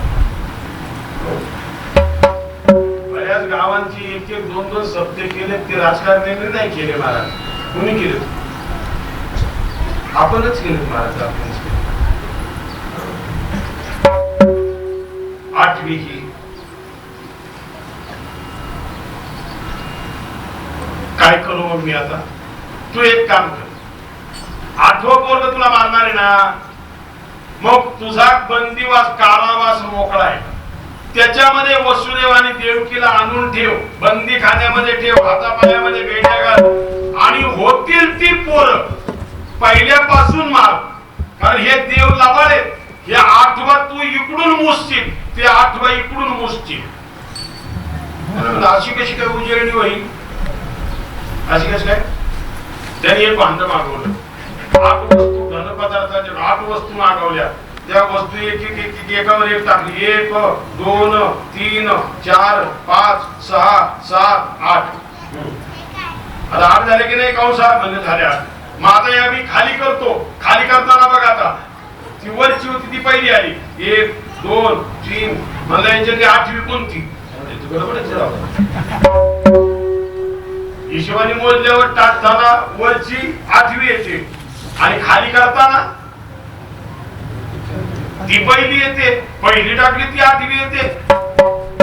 बऱ्याच गावांची 1-2 सप्ते केले, ते राजकारण्यांनी नाही केले महाराज. कुणी केले? आपणच केले महाराज. आपणच केले. 8वी ही काय करू मग मी आता. तू एक काम कर, 8वं पोरग तुला मारणार आहे ना, मग तुझा बंदिवास कारावास मोकळा आहे, त्याच्यामध्ये वसुदेव आणि देवकीला आणून ठेव, बंदी खाण्यामध्ये ठेव, हातापायामध्ये बेड्या घाल, आणि होतील ती पोरं पहिल्यापासून मार. कारण हे देव लबाड आहेत. हे 8वा तू इकडून मुसशील, ते 8वा इकडून मुसशील. अशी कशी काय उजळणी होईल? अशी कशी काय? त्यांनी एक भांड मागवलं, 8 वस्तू घन पदार्थाच्या 8 वस्तू मागवल्या. त्या वस्तू एक एक एक एकावर एक टाकली. 1 2 3 4 5 6 7 8. आता 8 झाले की नाही? कंसा म्हणजे झाले 8. मग आता या मी खाली करतो. खाली करताना बघा आता ती वरची होती ती पहिली आली. 1 2 3 म्हणलं याच्यातली 8वी कोणती? हिशोबाने मोजल्यावर टाकताना वरची 8वी येते आणि खाली करताना ती पहिली येते. पहिली टाकली ती 8वी येते.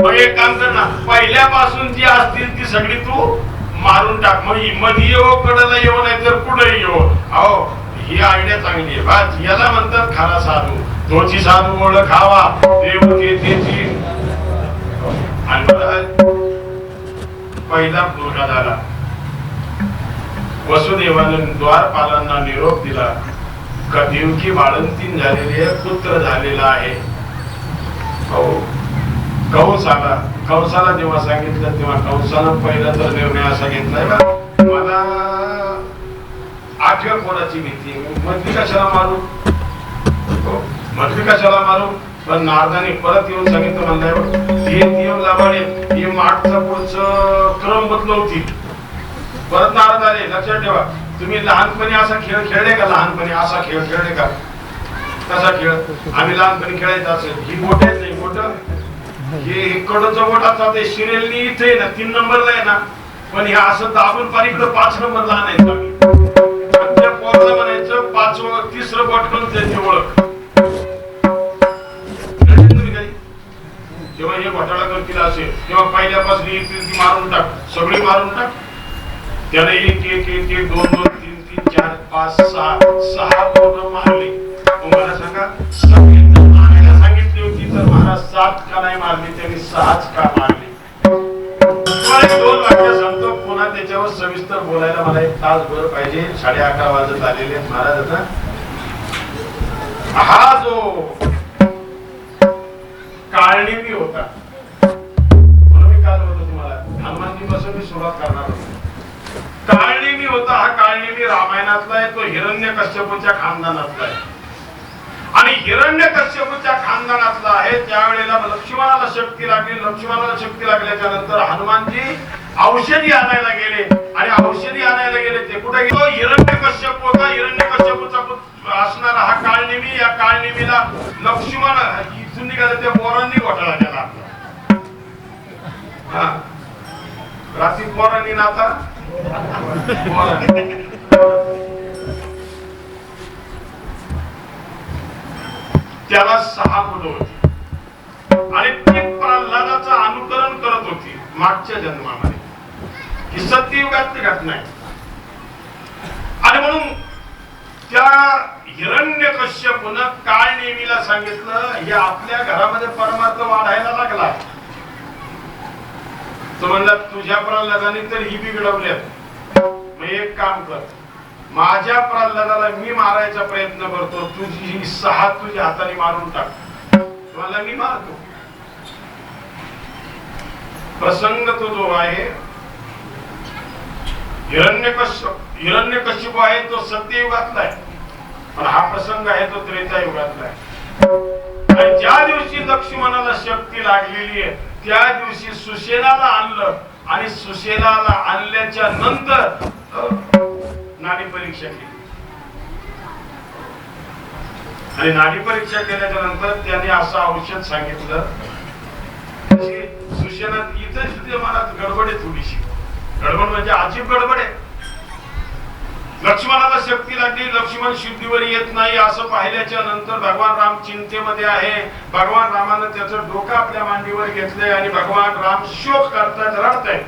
मग एक काम कर ना, पहिल्यापासून जी असतील ती सगळी तू मारून टाक. मग मध्ये येऊ, कडला येऊ, नाही तर पुढे येऊ. अहो ही आयडिया चांगली आहे बा. याला म्हणतात खरा साधू. तोची साधू ओळख खावा देवते त्याची. पहिला मुलगा झाला. वसुदेवाने द्वारपालांना निरोप दिला का देवकी बाळंतीण झालेली आहे, पुत्र झालेला आहे. कंस आला. कंसाला जेव्हा सांगितलं तेव्हा कंसानं पहिला तर निर्णय असा घेतलाय का मला 8व्या पोराची भीती. मधली कशाला मारू? मधली कशाला मारू? पण नारदाने परत येऊन सांगितलं म्हणलं लाभाडे हे मागचं पुढचं क्रम बदलवतील. परत नारद आले. लक्षात ठेवा, तुम्ही लहानपणी असा खेळ खेळले का? लहानपणी असा खेळ खेळले का? कसा खेळ आम्ही लहानपणी खेळायचा असेल. ही बोट आहेत नाही बोट, हे कडचं बोट आता ते शिरेलनी इथे ना 3 नंबरला आहे ना, पण हे असं दाबून पारीकडे 5 नंबरला आणायचं आम्ही. त्या पोरला म्हणायचं 5वं 3रं बोट करून त्याची ओळख. जेव्हा हे घोटाळा करतील असेल तेव्हा पहिल्यापासून येतील ती मारून टाक, सगळी मारून टाक. त्याने 1 1 1 1 2 2 3 3 4 5 6 बोटं मारली. मला सांगा मारायला सांगितली होती तर महाराज 7 का नाही मारली? त्यांनी 6च का मारली? 2 वाक्य सांगतो, पुन्हा त्याच्यावर सविस्तर बोलायला मला 1 तासभर पाहिजे. 11:30 वाजत आलेले आहेत महाराज. आता हा जो काळनिमी होता, म्हणून मी काल बोलतो तुम्हाला हनुमानजी पासून मी सुरुवात करणार होतो. काळनिमी होता. हा काळनिमी रामायणातला आहे. तो हिरण्यकश्यपूच्या खानदानातला आहे. आणि हिरण्यकश्यपूच्या खानदानातला आहे. त्यावेळेला लक्ष्मणाला शक्ती लागली. लक्ष्मणाला शक्ती लागल्याच्या नंतर हनुमानजी औषधी आणायला गेले. आणि औषधी आणायला गेले ते कुठे गेलो? हिरण्यकश्यप होता. हिरण्यकश्यपूचा असणारा हा काळनिमी. या काळनिमीला लक्ष्मण इथून निघाले त्या पोरांनी घोटाळा केला. रात्री पोरांनी नाता त्याला 6 मुलं होती आणि ती प्रल्हादाचं अनुकरण करत होती मागच्या जन्मामध्ये. ही सत्ययुगातली घटना आहे. आणि म्हणून त्या हिरण्यकश्यपूनं काळनेमीला सांगितलं हे आपल्या घरामध्ये परमार्थ वाढायला लागला. तो म्हणला तुझ्या प्रल्हादाने तर ही बिघडवल्यात. मग एक काम कर, माझ्या प्रल्हादाला मी मारायचा प्रयत्न करतो. तुझी ही 6 तुझ्या हाताने मारून टाक. तुम्हाला मी मारतो. प्रसंग तो जो आहे हिरण्यकश्यप आहे तो सत्ययुगातला आहे. पण हा प्रसंग आहे तो त्रेतायुगातला आहे. आणि ज्या दिवशी लक्ष्मणाला शक्ती लागलेली आहे त्या दिवशी सुसेनाला आणलं. आणि सुसेनाला आणल्याच्या नंतर नाडी परीक्षा केली. आणि नाडी परीक्षा केल्याच्या नंतर त्याने असं औषध सांगितलं. सुसेना इथं सुद्धा मला गडबड आहे थोडीशी. गडबड म्हणजे अजीब गडबड आहे. लक्ष्मणाला शक्ती लागली. लक्ष्मण शुद्धीवर येत नाही असं पाहिल्याच्या नंतर भगवान राम चिंतेमध्ये आहे. भगवान रामानं त्याचं डोकं आपल्या मांडीवर घेतलंय आणि भगवान राम शोक करतायत, रडतायत.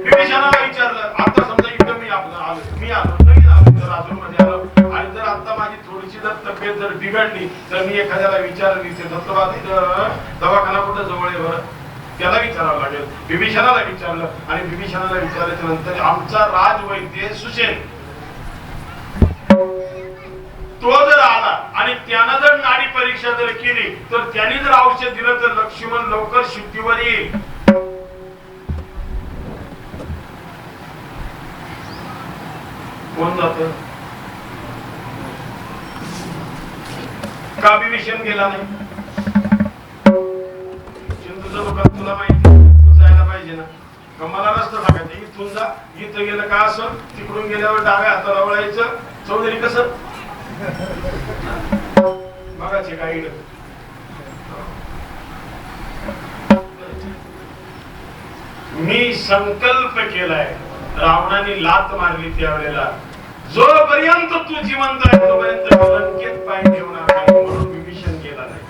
विभीषणाला विचारलं आता समजा इथं मी आलो नवीन आलो तर राजूरमध्ये आलो आणि जर आता माझी थोडीशी जर तब्येत जर बिघडली तर मी एखाद्याला विचारलं इथे दवाखाना कुठं जवळ आहे बरं? त्याला विचारावं लागेल. विभीषणाला विचारलं आणि विभीषणाला विचारल्याच्या नंतर आमचा राजवैद्य सुसेन तो जर आला आणि त्यानं जर नाडी परीक्षा जर केली तर त्यांनी जर औषध दिलं तर लक्ष्मण लवकर शुद्धीवर येईल. कोण जात? का विभीषण गेला नाही? चिंतूचं दुकान तुला माहिती, तू जायला पाहिजे ना. का मला रस्ता सांगायचं इथून जा, इथं गेलं का असं, तिकडून गेल्यावर डाव्या हाताला वळायचं. चौधरी कसं बघायचे काय? मी संकल्प केलाय. रावणाने लात मारली त्यावेळेला, जोपर्यंत तू जिवंत आहे तोपर्यंत लंकेत पाय ठेवणार नाही, म्हणून विभीषण गेला नाही.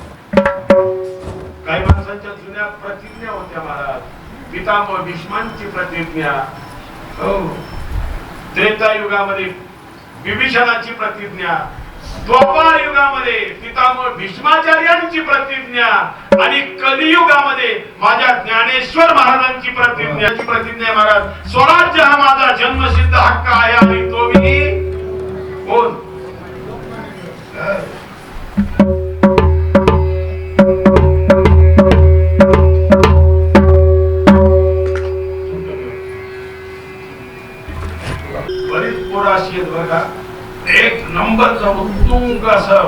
काही माणसांच्या जुन्या प्रतिज्ञा होत्या महाराज. पितामह भीष्मांची प्रतिज्ञा, हो, त्रेतायुगामध्ये विभीषणाची प्रतिज्ञा, द्वापार युगामध्ये पितामह भीष्माचार्यांची प्रतिज्ञा आणि कलियुगामध्ये माझ्या ज्ञानेश्वर महाराजांची प्रतिज्ञा महाराज. स्वराज्य हा माझा जन्मसिद्ध हक्क आहे आणि तो मी कोण? बरीच पोरं अशी आहेत बरं का, एक नंबरचा उत्तुंग असा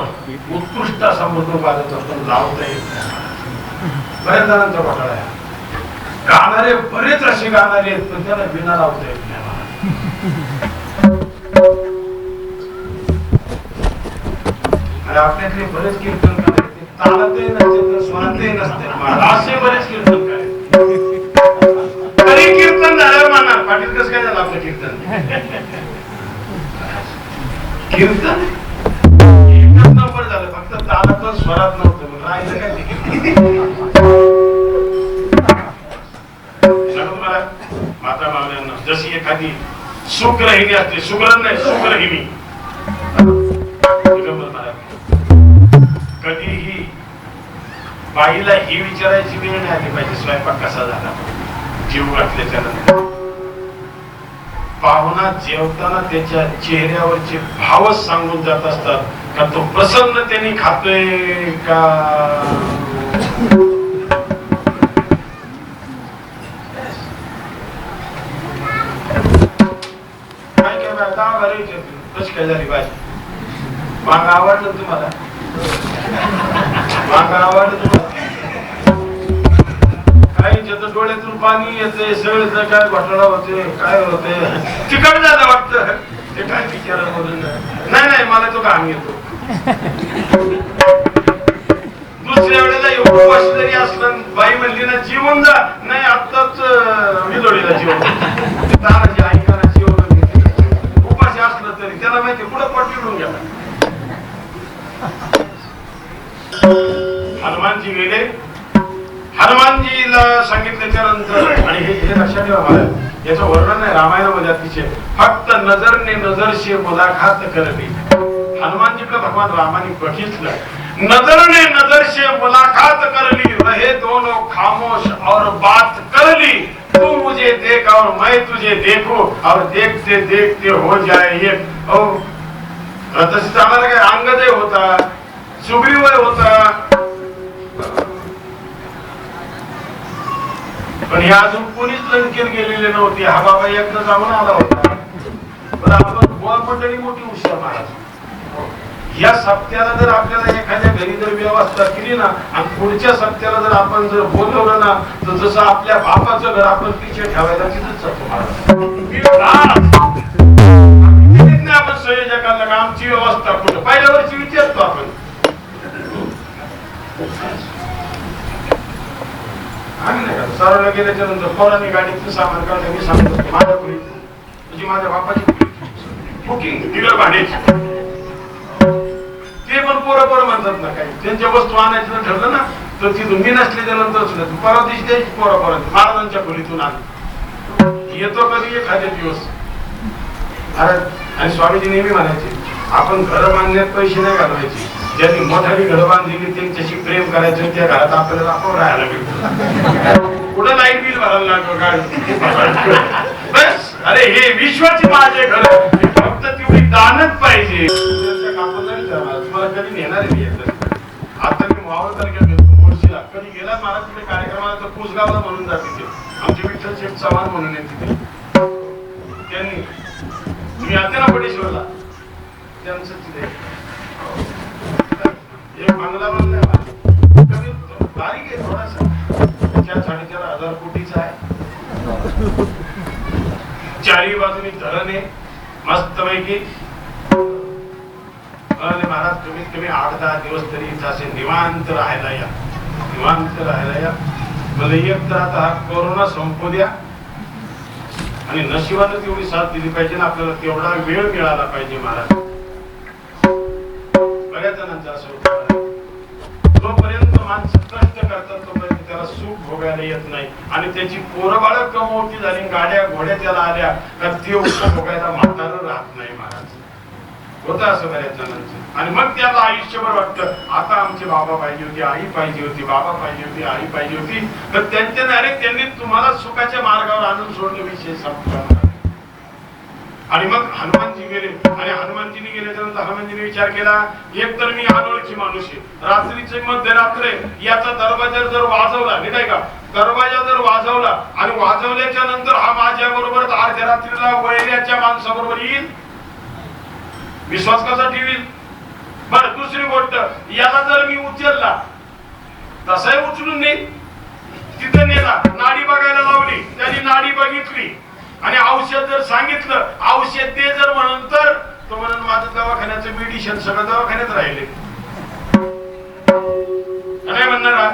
उत्कृष्ट असा मृदू वाजत असतो, लावता येत नाही. बऱ्याच जणांचा घोटाळा आहे. गाणारे बरेच असे गाणारे आहेत पण त्याला विना लावता येत नाही. आपल्यातले बरेच कीर्तनकार तालातही नसते स्वरातही नसते, असे बरेच कीर्तनकार आहेत. तरी कीर्तन झाल्यावर म्हणणार पाटील कसं काय झालं आपलं कीर्तन? कीर्तन एकच नंबर झालं, फक्त तालात स्वरात नव्हतं. मग राहिलं काय? तुम्हाला माता मावल्यांना जशी एखादी सुखरहिणी असते, सुग्रण नाही सुखरहिणी, कधीही बाईला ही विचारायची वेळ नाही आली पाहिजे स्वयंपाक कसा झाला. जीव घातल्याच्या नंतर पाहुणा जेवताना त्याच्या चेहऱ्यावरचे भावच सांगून जात असतात का तो प्रसन्नतेने खातोय का. काय काय बाय का घरी कशी काय झाली भाजी? माग आवडलं तुम्हाला? माग आवडलं तुम्हाला? डोळ्यातून पाणी येते, सगळे काय घोटाळा होते, काय होते, तिकड झालं वाटतं. ते काय विचार बोलून नाही नाही मला तो घाम येतो. दुसऱ्या वेळेला उपवास जरी असलं बाई म्हणली ना जीवन जा, नाही आत्ताच विलोडीला जीवन तानाची ऐकाना जीवन उपाशी असलं तरी त्याला माहिती पुढं पोट विडून गेला. हनुमानजी गेले, हनुमानजीला सांगितल्याच्या नंतर, आणि हे लक्षात ठेवा मला, याचं वर्णन नाही रामायणामध्ये अतिशय, फक्त नजरने नजरशे मुलाकात करली. हनुमानजीकडे भगवान रामाने बघितलं, नजरने नजरशे मुलाकात करली, रहे दोनों खामोश और बात करली, तू मुझे देख और मैं तुझे देखूं और देखते देखते हो जाए एक. तसं आम्हाला काय अंगदय होता, सुग्रीवय होता, पण हे अजून कोणीच लंकेत गेलेले नव्हते. हा बाबा एकदा जाऊन आला होता. पण आपण गोवा मंडळी मोठी हुशार महाराज. या सप्त्याला जर आपल्याला एखाद्या घरी जर व्यवस्था केली ना आणि पुढच्या सप्त्याला जर आपण जर बोलवलं ना तर जसं आपल्या बापाचं घर आपण पिछे ठेवायला तिथंच जातो महाराज. आपण संयोजकांना आमची व्यवस्था कुठं पहिल्या वर्षी विचारतो आपण. सरळ गेल्याच्या नंतर पोरांनी गाडीतून सामान काढलं, मी सांगतो माझ्या खोलीत म्हणजे माझ्या बापाची बुकिंग दिलं भाड्याची. ते पण पोरं म्हणतात ना काही त्यांच्या वस्तू आणायचं ठरलं ना तर तिथून मी नसल्याच्या नंतर सुद्धा परवा दिवशी द्यायची पोरं महाराजांच्या खोलीतून आण येतो कधी एखाद्या दिवस. अरे आणि स्वामीजी नेहमी म्हणायचे आपण घर बांधण्यात पैसे नाही घालवायचे, ज्यांनी मोठाली घर बांधलेली त्यांच्याशी प्रेम करायचं, त्या घरात आपल्याला आपण राहायला मिळतो. कुठं लाईट बिल भरायला लागतो गाडी बस. अरे हे विश्वाचे माझे घर, फक्त तेवढी दानच पाहिजे. कधी नेणार आहे याचं. आता मी मावळ तालुक्यात गेलो मोर्शीला, कधी गेला महाराज तिथे कार्यक्रमाला तर कुसगावला म्हणून जाते ते आमचे विठ्ठल शेठ चव्हाण म्हणून आहे तिथे. त्यांनी तुम्ही आते ना बडेश्वरला, त्यांचं तिथे एक बंगला बनलाय कमी बारीक आहे थोडासा, 4-4.5 कोटीचा आहे. चारी बाजूनी धरण आहे मस्त पैकी. महाराज कमीत कमी 8-10 दिवस तरी असे निवांत राहायला या, निवांत राहायला या. मला एक तर आता हा कोरोना संपू द्या आणि नशिबानं तेवढी साथ दिली पाहिजे ना आपल्याला, तेवढा वेळ मिळाला पाहिजे महाराज. बऱ्याच जणांचं असं होतं, जोपर्यंत माणसं कष्ट करतात तोपर्यंत त्याला सुख भोगायला येत नाही आणि त्याची पोरं बाळं कमवती झाली, गाड्या घोड्या त्याला आल्या का ते उपभोगायला म्हातारं राहत नाही महाराज. होतं असं बऱ्याच जणांचं. आणि मग त्याला आयुष्यभर वाटतं आता आमचे बाबा पाहिजे होते, आई पाहिजे होती, बाबा पाहिजे होती, आई पाहिजे होती. तर त्यांनी तुम्हाला सुखाच्या मार्गावर आणून सोडणे विषय संपला. आणि मग हनुमानजी गेले आणि हनुमानजीने गेल्यानंतर हनुमानजीने विचार केला, एक तर मी अनोळखी माणूस आहे, रात्रीचे मध्यरात्र याचा दरवाजा जर वाजवला नाही का, दरवाजा जर वाजवला आणि वाजवल्याच्या नंतर हा माझ्या बरोबर अर्ध्या रात्रीला वैऱ्याच्या माणसाबरोबर येईल, विश्वास कसा ठेवील. बर दुसरी गोष्ट, याला जर मी उचलला तसाही उचलून नेईल, तिथे नेला, नाडी बघायला लावली, त्याने नाडी बघितली आणि औषध जर सांगितलं, औषध दे जर म्हणून तर तो म्हणून माझं दवाखान्याचं मेडिसिन सगळं दवाखान्यात राहिले नाही म्हणणार.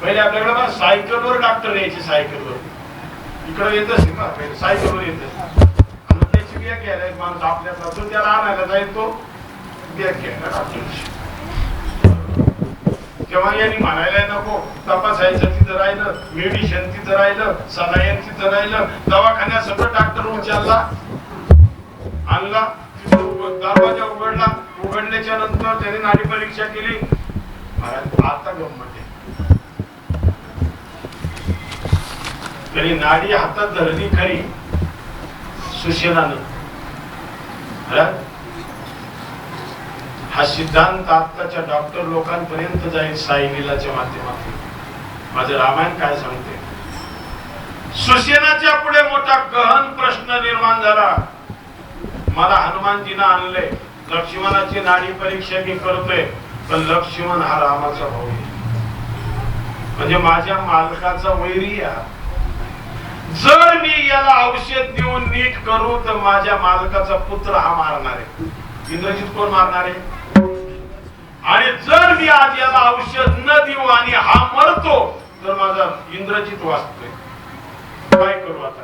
पहिले आपल्याकडे सायकलवर डॉक्टर यायचे, सायकलवर इकडे येत असेल ना, पहिले सायकलवर येत त्याची बॅग घ्यायला एक माणूस आपल्याला तो त्याला आणायला जाईल, तो बॅग घ्यायला डॉक्टरची. तेव्हा यांनी म्हणायला नको, तपासायचं तिथं राहिलं, मेडिसिन तिथं राहिलं, सलाईन तिथं राहिलं, दवाखान्यात सगळं डॉक्टर उचलला आणला, दरवाजा उघडला, उघडल्याच्या नंतर त्याने नाडी परीक्षा केली. आता गंमत आहे, तरी नाडी हातात धरली खरी सुशेलानं. हा सिद्धांत आताच्या डॉक्टर लोकांपर्यंत जाईल साईलीलाच्या माध्यमातून. माझे रामायण काय सांगते, सुसेनाच्या पुढे मोठा गहन प्रश्न निर्माण झाला. मला हनुमानजीनं आणले, लक्ष्मणाची नाडी परीक्षा मी करतोय, पण लक्ष्मण हा रामाचा भाऊ आहे, म्हणजे माझ्या मालकाचा वैरी. जर मी याला औषध देऊन नीट करू तर माझ्या मालकाचा पुत्र हा मारणार आहे, इंद्रजित कोण मारणार आहे. आणि जर मी आज याला औषध न देऊ आणि हा मरतो तर माझा इंद्रजित वाचतोय. काय करू आता,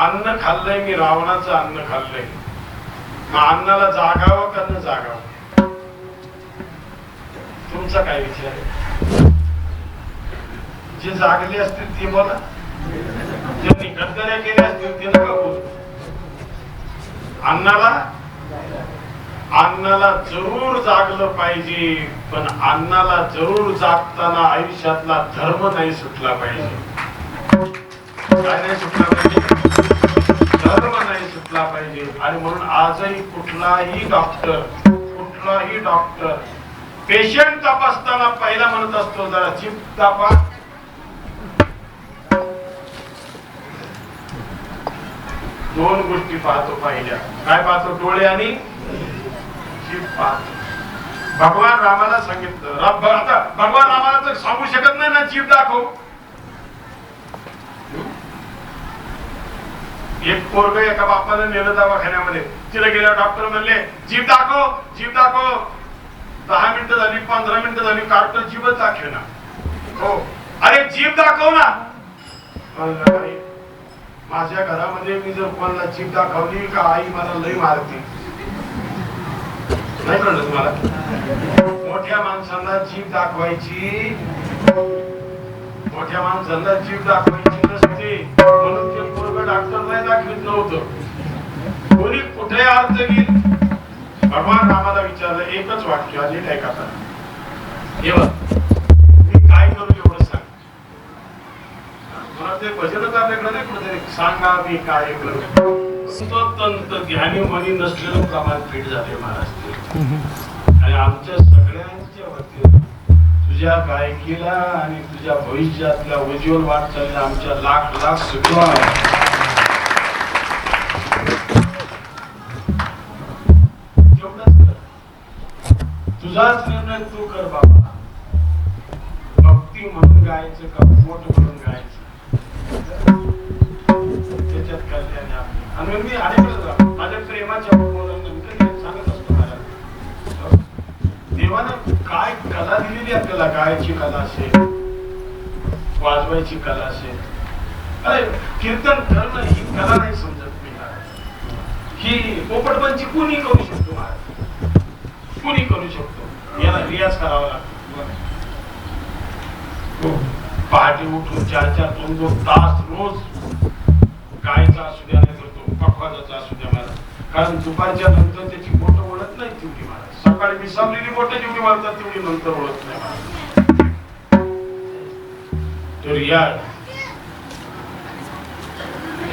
अन्न खाल्लंय मी, रावणाचं अन्न खाल्लंय, मग अन्नाला जागावं का न जागावं, तुमचा काय विचार आहे. जे जागले असतील ते बोला, ज्यांनी गद्दाऱ्या केल्या असतील ते नका बोलू. अन्नाला जरूर जागलं पाहिजे, पण अन्नाला जरूर जागताना आयुष्यातला धर्म नाही सुटला पाहिजे. काय नाही सुटला पाहिजे, धर्म नाही सुटला पाहिजे. आणि म्हणून आजही कुठलाही डॉक्टर पेशंट तपासताना पहिला म्हणत असतो जरा जीभ तपास. दोन गोष्टी पाहतो पहिल्या, काय पाहतो, डोळे आणि जीभ पाहतो. भगवान रामाला सांगितलं, आता भगवान रामाला तर सांगू शकत नाही ना जीभ दाखव. एक पोरग एका बापाने नेलं दवाखान्यामध्ये, तिला गेल्या डॉक्टर म्हणले जीभ दाखव, जीभ दाखव. 10 मिनिटं झाली, 15 मिनिटं झाली, डॉक्टर जीभच दाखवे ना. हो, अरे जीभ दाखव ना. माझ्या घरामध्ये मी जर कोणाला जीभ दाखवली का आई मला लई मारते, नाही कळलं तुम्हाला. मोठ्या माणसांना जीभ दाखवायची, मोठ्या माणसांना जीभ दाखवायची नसते, म्हणून ते पोरगं डॉक्टर नाही दाखवत नव्हतं. कोणी कुठे अर्थ घेईल. भगवान रामाला विचारलं एकच वाक्य, आणि काय करता, मी काय करू एवढं सांग. मला ते भजनच आपल्याकडे नाही कुठेतरी, सांगा मी काय करू. स्वतंत्र ध्यानी मनी नसलेलं प्रमाण पीठ झाले महाराज. आणि आमच्या सगळ्यांच्या वतीने तुझ्या गायकीला आणि तुझ्या भविष्यातल्या उज्ज्वल वाटचालीला आमच्या लाख लाख शुभेच्छा. तुझाच निर्णय तू कर बाबा. भक्ती म्हणून गायचं का पोट म्हणून गायचं त्याच्यात कल्याण आहे. आणि मी अनेक माझ्या प्रेमाच्या सांगत असतो मला देवानं काय कला दिलेली आपल्याला. गायची कला असेल, वाजवायची कला असेल. अरे कीर्तन करणं ही कला नाही समजत मी. ही पोपटपंची कुणी करू शकतो महाराज, कुणी करू शकतो. याला रियाज करावा लागतो. पहाटे उठून 4-4 2-2 तास रोज गायचा असू द्या, नाही तर तो पखवाजाचा असू द्या महाराज. कारण दुपारच्या नंतर त्याची बोट ओळत नाही तेवढी महाराज. सकाळी विसावलेली बोट जेवढी मारतात तेवढी नंतर ओळत नाही महाराज. तो रियाज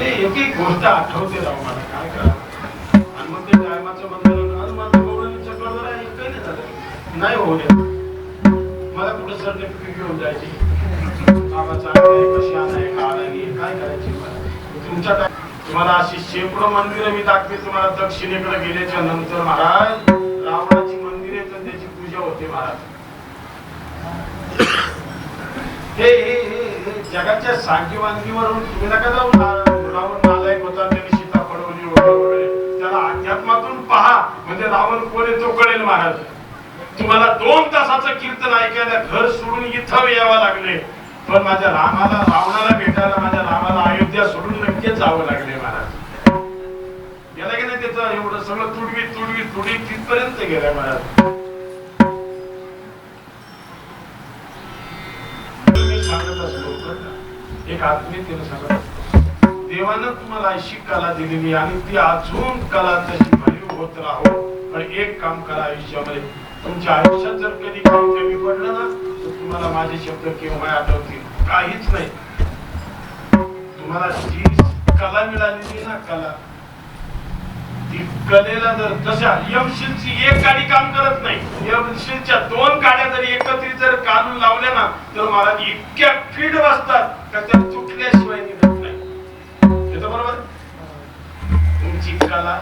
एक एक गोष्ट आठवते राव मला. काय करा. आणि मग ते टायमाचं बंधन हनुमानच्या गौरवीच्या कळवर आहे काही नाही झालं. नाही होऊ द्या. मला कुठं सर्टिफिकेट घेऊन जायची बाबाचा कशी आणाय का आणायची काय करायची. तुमच्या तुम्हाला अशी शेकडो मंदिरं मी दाखवे. तुम्हाला दक्षिणेकडे गेल्याच्या नंतर महाराज रावणाची मंदिरे तर त्याची पूजा होते महाराज. हे जगाच्या सांगीवांगीवरून तुम्ही नका जाऊ. रावण नालायक होता, त्याने सीता पळवली वगैरे. त्याला अध्यात्मातून पहा म्हणजे रावण कोण आहे तो कळेल महाराज. तुम्हाला 2 तासाचं कीर्तन ऐकायला घर सोडून इथं यावं लागले. पण माझ्या रामाला रावणाला भेटायला माझ्या रामाला अयोध्या सोडून नक्कीच जावं लागले महाराज. याला की नाही त्याचं एवढं सगळं तुडवी तिथपर्यंत गेलाय महाराज. मी सांगत असतो एक आत्मीयतेनं सांगत असतो देवानं तुम्हाला अशी कला दिलेली आणि ती अजून कला तशी भरीव होत राहो. पण एक काम करा आयुष्यामध्ये. तुमच्या आयुष्यात जर कधी काही कमी पडलं ना तर तुम्हाला माझे शब्द केव्हा आठवतील. काहीच नाही. तुम्हाला जी कला मिळालेली ना कला ती कलेला जर जशा यमशीलची एक गाडी काम करत नाही. यमशीलच्या 2 गाड्या जरी एकत्रित जर काढून लावल्या ना तर मला इतक्या फीड बसतात का त्या तुटल्याशिवाय निघत नाही. येतं बरोबर. तुमची कला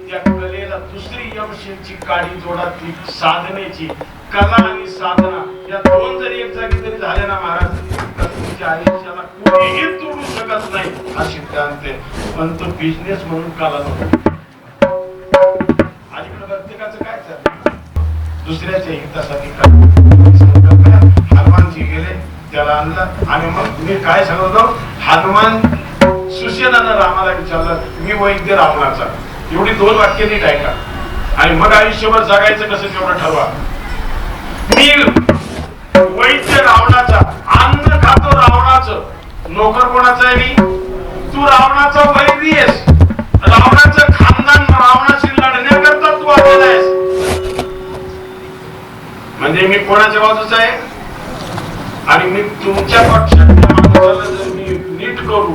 त्या कलेला दुसरी यमशीलची काडी जोडा. ती साधनेची कला आणि साधना या 2 जरी एक जागी जरी झाल्या ना महाराज तर तुमच्या आयुष्याला कोणीही तोडू शकत नाही हा सिद्धांत आहे. पण तो बिझनेस म्हणून कला नको. आजकडे प्रत्येकाचं काय चाललं दुसऱ्याच्या हितासाठी. हनुमानजी गेले त्याला आणलं आणि मग मी काय सांगतो हनुमान सुसेनानं रामाला विचारलं मी वैद्य रावणाचा. एवढी 2 वाक्य नीट ऐका आणि मग आयुष्यभर जगायचं कसं तेवढं ठरवा. मी वैद्य रावणाचा, अन्न खातो रावणाचं, नोकर कोणाचा आहे मी. तू रावणाचा वैरी आहेस. रावणाचं खानदान रावणाशी लढण्याकरता तू आलेला आहेस. म्हणजे मी कोणाच्या बाजूचा आहे. आणि मी तुमच्या पक्षाच्या माणसाला जर मी नीट करू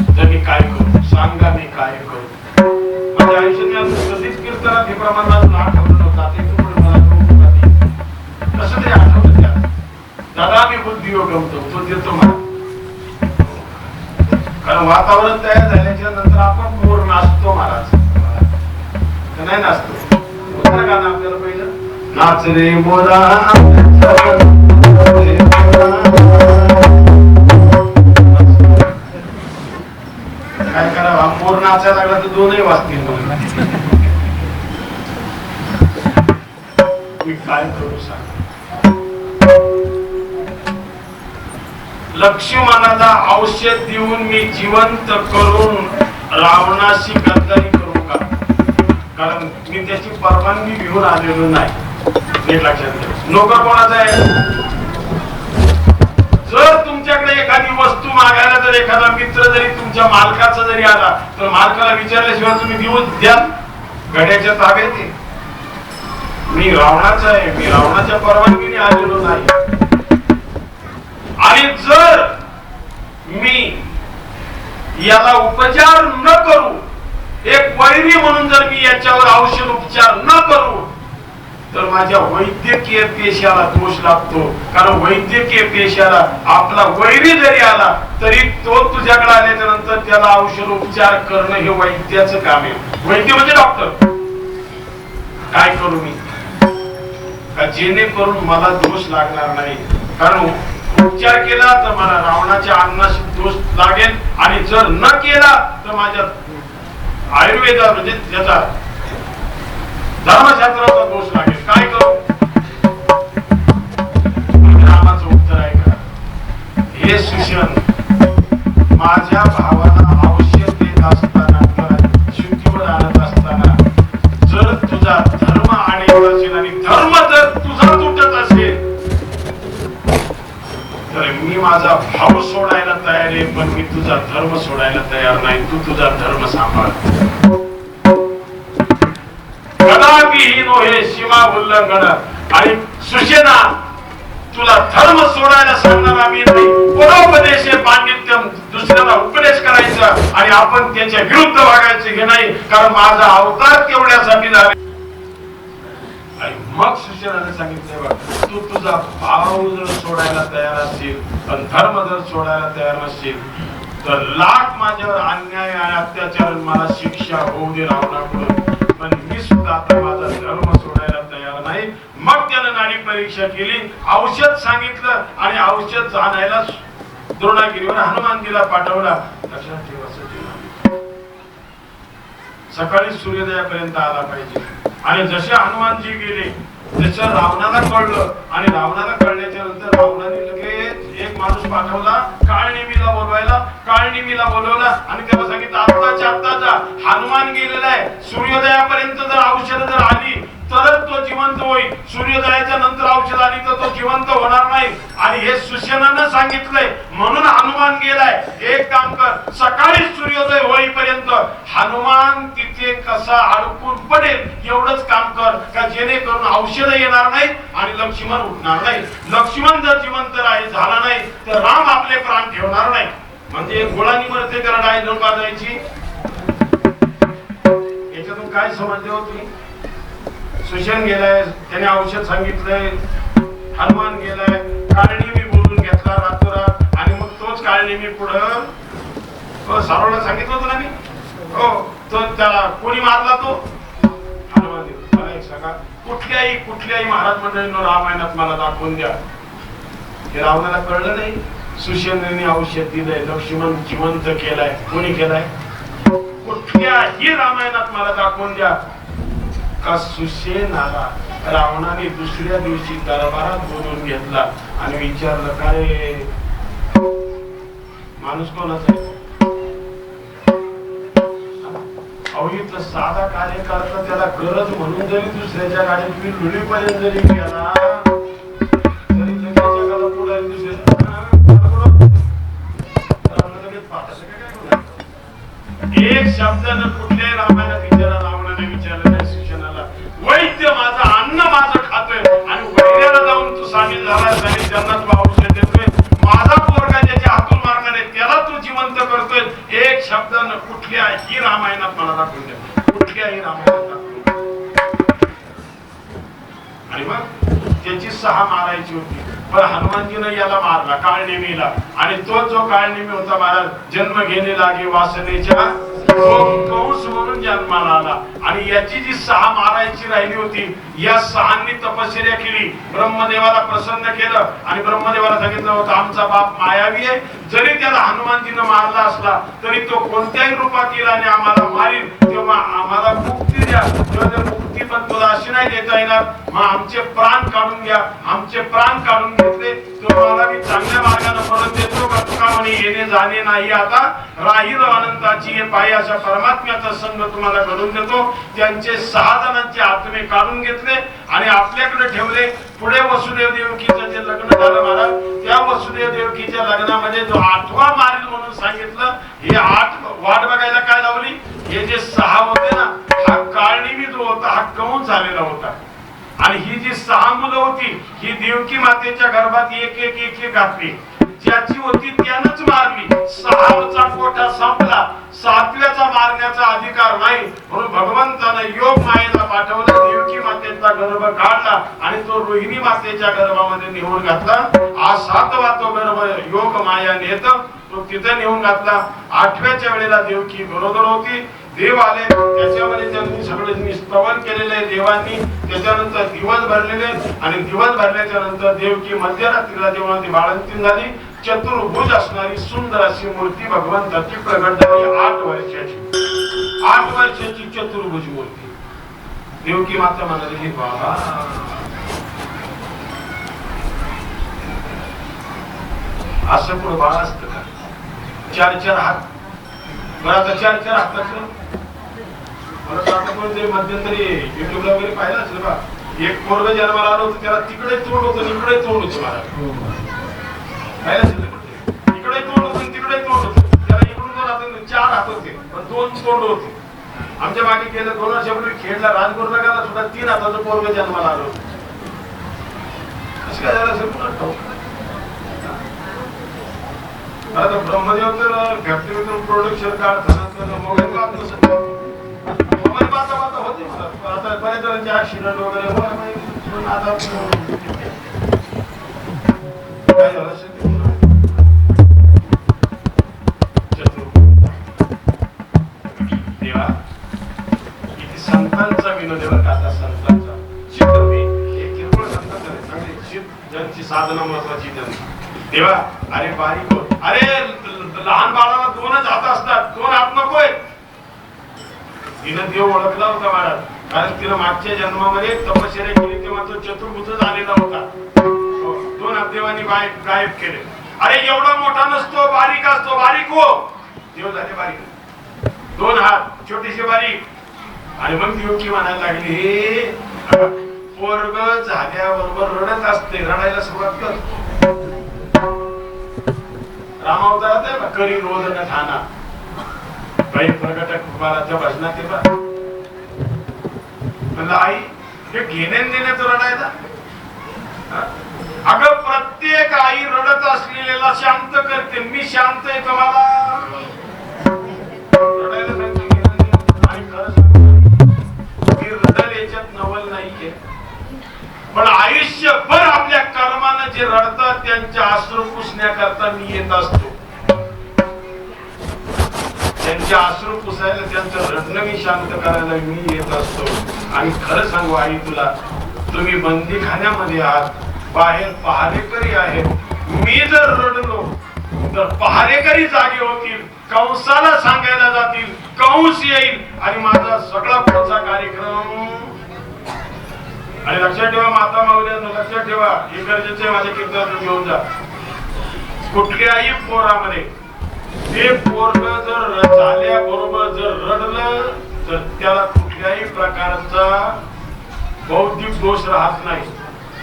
तर मी काय करू सांगा. मी काय करू. माझ्या आयुष्यात कधीच कीर्तनात हे प्रमाण मला आठवलं नव्हतं. कसं तरी आठवलं त्या दादा मी बुद्धियोग गमतो तो देतो मला. कारण वातावरण तयार झाल्याच्या नंतर आपण मोर नाचतो महाराज. नाही नाचतो. गाणं आपल्याला पहिलं नाच रे मोरा. काय करावा मोर नाचायला लागला तर 2ही वाजतील. मी काय करू सांग. लक्ष्मणाला औषध देऊन मी जिवंत करून रावणाशी गद्दारी करू का. कारण मी त्याची परवानगी घेऊन आलेलो नाही. नीट लक्षात घ्या. नोकर कोणाचा आहे. जर तुमच्याकडे एखादी वस्तू मागायला जर एखादा मित्र जरी तुमच्या मालकाचा जरी आला तर मालकाला विचारल्याशिवाय तुम्ही देऊन द्या. घड्याच्या ताब्यात आहे. मी रावणाचा आहे. मी रावणाच्या परवानगीने आलेलो नाही. आणि जर मी याला उपचार न करू, एक वैरी म्हणून जर मी याच्यावर औषध उपचार न करू तर माझ्या वैद्यकीय पेशाला दोष लागतो. कारण वैद्यकीय पेशाला आपला वैरी जरी आला तरी तो तुझ्याकडे आल्याच्या नंतर त्याला औषध उपचार करणं हे वैद्याचं काम आहे. वैद्य म्हणजे डॉक्टर. काय करू मी का जेणेकरून मला दोष लागणार नाही. कारण उपचार केला तर मला रावणाच्या अन्नाशी दोष लागेल आणि जर न केला तर माझ्या आयुर्वेदा म्हणजे त्याचा धर्मशास्त्राचा दोष लागेल. काय करू? रामाचं उत्तर आहे का, हे सुशन, माझ्या भावाला औषध देत असताना शुद्धीवर आणत असताना जर तुझा धर्म आणि आणि धर्म जर तुझा तुटत असेल तर मी माझा भाव सोडायला तयार आहे, पण मी तुझा धर्म सोडायला तयार नाही. तू तुझा धर्म सांभाळ. कदापि नो हे सीमा उल्लंघन. आणि सुशेना, तुला धर्म सोडायला सांगणारा मी नाही. परोपदेश पांडित्यम, दुसऱ्याला उपदेश करायचा आणि आपण त्याच्या विरुद्ध वागायचं हे नाही. कारण माझा अवतार तेवढ्यासाठी झाला. आणि मग सुशेनाने सांगितले, बघ, तू तुझा भाव जर सोडायला तयार असशील पण धर्म जर सोडायला तयार नसशील तर लाख माझ्यावर अन्याय आणि अत्याचार मला शिक्षा होऊ दे रावणाकडून, पण मी सुद्धा आता माझा धर्म सोडायला तयार नाही. मग त्यानं नाडी परीक्षा केली, औषध सांगितलं आणि औषध आणायला द्रोणागिरीवर हनुमानजीला पाठवला. लक्षात ठेवा, सकाळी सूर्योदयापर्यंत आला पाहिजे. आणि जसे हनुमानजी गेले, जसं रावणाला कळलं आणि रावणाला कळल्याच्या नंतर रावणाने लगेच एक माणूस पाठवला काळनेमीला बोलवायला. काळनेमीला बोलवला आणि त्याला सांगितलं, आत्ताच्या आत्ता जा, हनुमान गेलेला आहे. सूर्योदयापर्यंत जर औषध जर आली तरच तो जिवंत होईल. सूर्योदयाच्या नंतर औषध आली तर तो जिवंत होणार नाही. आणि हे सुशेनानं सांगितलंय म्हणून हनुमान गेलाय. एक काम कर, सकाळी सूर्योदय होईपर्यंत हनुमान तिथे कसा अडकून पडेल एवढंच काम कर, का जेणेकरून औषध येणार नाही आणि लक्ष्मण उठणार नाही. लक्ष्मण जर जिवंत झाला नाही तर राम आपले प्राण ठेवणार नाही. म्हणजे गोळानी मरते त्याला डाय न बाजायची. याच्यातून काय समजले होती? सुशन गेलाय, त्याने औषध सांगितलंय, हनुमान गेलाय, काळनेमी बोलून घेतला रातोरात आणि मग तोच काळनेमी पुढं सारोला सांगितलं होतं ना मी. हो, तो त्याला कोणी मारला? तो हनुमान. मला एक सांगा, कुठल्याही महाराज मंडळींनो रामायणात मला दाखवून द्या हे रावणाला कळलं नाही. सुशेनाने औषध दिलंय, लक्ष्मण जिवंत केलाय. कोणी केलाय? कुठल्याही रामायणात मला दाखवून द्या का सुशेनाला रावणाने दुसऱ्या दिवशी दरबारात बोलवून घेतला आणि विचारलं, काय माणूस कोणाचा आहे? अवहित साधा कार्यकर्ता त्याला गरज म्हणून जरी दुसऱ्याच्या गाडीत मी लुलीपर्यंत जरी गेला तरी लगेच जगाला पुढे एक शब्दानं कुठल्याही रामायणात विचारा रावणाने विचारलं नाही सुशेनाला. वैद्य माझं अन्न माझं खातोय आणि वैद्याला जाऊन तू सामील झालास आणि त्यांना तू औषध देतोय. माझा पोरगा ज्याच्या हातून मारणार आहे त्याला तू जिवंत करतोय. एक शब्दानं कुठल्याही रामायणात मला दाखवून द्या, कुठल्याही रामायणात दाखवून. आणि मग त्याची 6 मारायची होती पण हनुमानजीनं याला मारला, काळनेमीला. आणि तो जो काळनेमी होता महाराज, जन्म घेणे लागे वासनेच्या कंस म्हणून जन्माला आला. आणि याची जी 6 मारायची राहिली होती, या 6 तपश्चर्या केली, ब्रह्मदेवाला प्रसन्न केलं आणि ब्रह्मदेवाला सांगितलं होतं आमचा बाप मायावी आहे, जरी त्याला हनुमानजीनं मारला असला तरी तो कोणत्याही रूपात येईल आणि आम्हाला मारील, तेव्हा आम्हाला मुक्ती द्या. मुक्ती पण तुला अशी नाही देता येणार, मग आमचे प्राण काढून घ्या. आमचे प्राण काढून घेतले, तुम्हाला मी चांगल्या मार्गाने परत देतो का तुका म्हणे येणे जाणे नाही आता राहील अनंताची हे पायी अशा परमात्म्याचा संघ तुम्हाला घडून देतो. त्यांचे 6 जणांचे आत्मे काढून घेतले आणि आपल्याकडे ठेवले. पुढे वसुदेव देवकीचं जे लग्न झालं महाराज, त्या वसुदेव देवकीच्या लग्नामध्ये जो 8वा मारील म्हणून सांगितलं, हे 8 वाट बघायला काय लावली, हे जे 6 होते ना, हा काळनेमी जो होता हा कंस झालेला होता. आणि ही जी 6 मुलं होती ही देवकी मातेच्या गर्भात एक घातली. ज्याची होती त्यानंच मारली. 6चा कोठा संपला, 7व्याचा मारण्याचा अधिकार नाही. म्हणून भगवंतानं योग मायेला पाठवलं, देवकी मातेचा गर्भ काढला आणि तो रोहिणी मातेच्या गर्भामध्ये नेऊन घातला. हा 7वा तो गर्भ योग माया नेत तो तिथे नेऊन घातला. 8व्याच्या वेळेला देवकी बरोबर होती. देव आले, त्याच्यामध्ये त्यांनी सगळे स्तवन केलेले देवांनी. त्याच्यानंतर दिवस भरलेले आणि दिवस भरल्याच्या नंतर देवकी मध्यरात्रीला जेव्हा ती बाळंतीण झाली, चतुर्भुज असणारी सुंदर अशी मूर्ती भगवंताची प्रगट झाली. 8 वर्षाची चतुर्भुज मूर्ती. देवकी माता म्हणाली की बाबा असं पुढे बाळ असतं का? 4 हात. बरं आता 4 हाताचं परत आता पण ते मध्यंतरी युट्यूबला वगैरे पाहिलं असेल बा, एक पोरग जन्माला आलं होतं, त्याला तिकडे तोंड होतं इकडे तोंड होतं. मला पाहिलं असेल इकडे तोंड होतं तिकडे तोंड होतं. त्याला इकडून 2 हात 4 हात होते पण 2 तोंड होते. आमच्या मागे गेल्या 2 वर्षापूर्वी खेळला राजगुरुनगरला सुद्धा 3 हाताचं पोरग जन्माला आलं होतं. कसं काय झालं असेल पुन्हा ठाऊक. आता ब्रह्मदेव तर फॅक्टरीतून प्रोडक्शन काढताना मोबाईल पाहत नसत. मोबाईल पाहता पाहता होते मला आता बऱ्याच जणांचे ऍक्सिडेंट वगैरे आता काय झालं असेल देवा. किती संतांचा विनोद आहे बरं का. आता संतांचा चित्रवी हे किरकोळ संतांचा नाही, चांगले ज्यांची साधना महत्वाची त्यांची. देवा अरे बारीक हो, अरे लहान बाळाला 2च हात असतात, 2 हात नकोय. तिनं देव ओळखला होता महाराज, कारण तिनं मागच्या जन्मामध्ये तपश्चर्या केली तेव्हा तो चतुर्भुज झालेला होता. 2 हात देवानी गायब केले. अरे एवढा मोठा नसतो, बारीक असतो. बारीक हो, देव झाले बारीक. 2 हात छोटीशी बारीक. आणि मग देवकी म्हणायला लागली हे पोरग झाल्याबरोबर रडत असते, रडायला सुरुवात कर. रामावतारात आहे करी रोज न खाना काही प्रगट कुमाराच्या भजनात आहे बा. म्हणलं आई हे घेण्यान देण्याचं रडायला. अगं प्रत्येक आई रडत असलेल्याला शांत करते. मी शांत आहे तुम्हाला रडायला सांगते. आणि खरं सांगतो मी रडल याच्यात नवल नाहीये, पण आयुष्यभर आपल्या कर्मानं जे रडतात त्यांच्या अश्रू पुसण्याकरता मी येत असतो. त्यांचे अश्रू पुसायला त्यांचं रडणं मी शांत करायला मी येत असतो. आणि खरं सांगू आई तुला, तुम्ही बंदीखान्यामध्ये आहात, बाहेर पहारेकरी आहेत. मी जर रडलो तर पहारेकरी जागे होतील, कंसाला सांगायला जातील, कंस येईल आणि माझा सगळा पुढचा कार्यक्रम. आणि लक्षात ठेवा माता माऊल्यांनो, लक्षात ठेवा हे गरजेचं आहे. माझ्या कीर्तनातून घेऊन जा. कुठल्याही पोरामध्ये ते पोरग जर झाल्याबरोबर जर रडलं तर त्याला कुठल्याही प्रकारचा बौद्धिक दोष राहत नाही.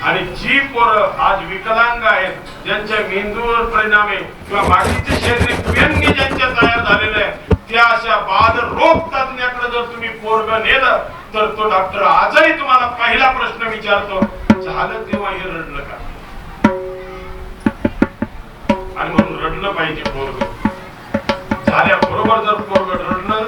आणि जी पोरं आज विकलांग आहेत, ज्यांच्या मेंदूवर परिणाम आहे किंवा बाकीचे शरीर व्यंगी ज्यांच्या तयार झालेले आहे, त्या अशा बाल रोग तज्ञाकडे जर तुम्ही पोरग नेलं तर तो डॉक्टर आजही तुम्हाला पहिला प्रश्न विचारतो, झालं तेव्हा हे रडलं का? आणि म्हणून रडलं पाहिजे पोरग. झाल्याबरोबर जर पोरग रडलं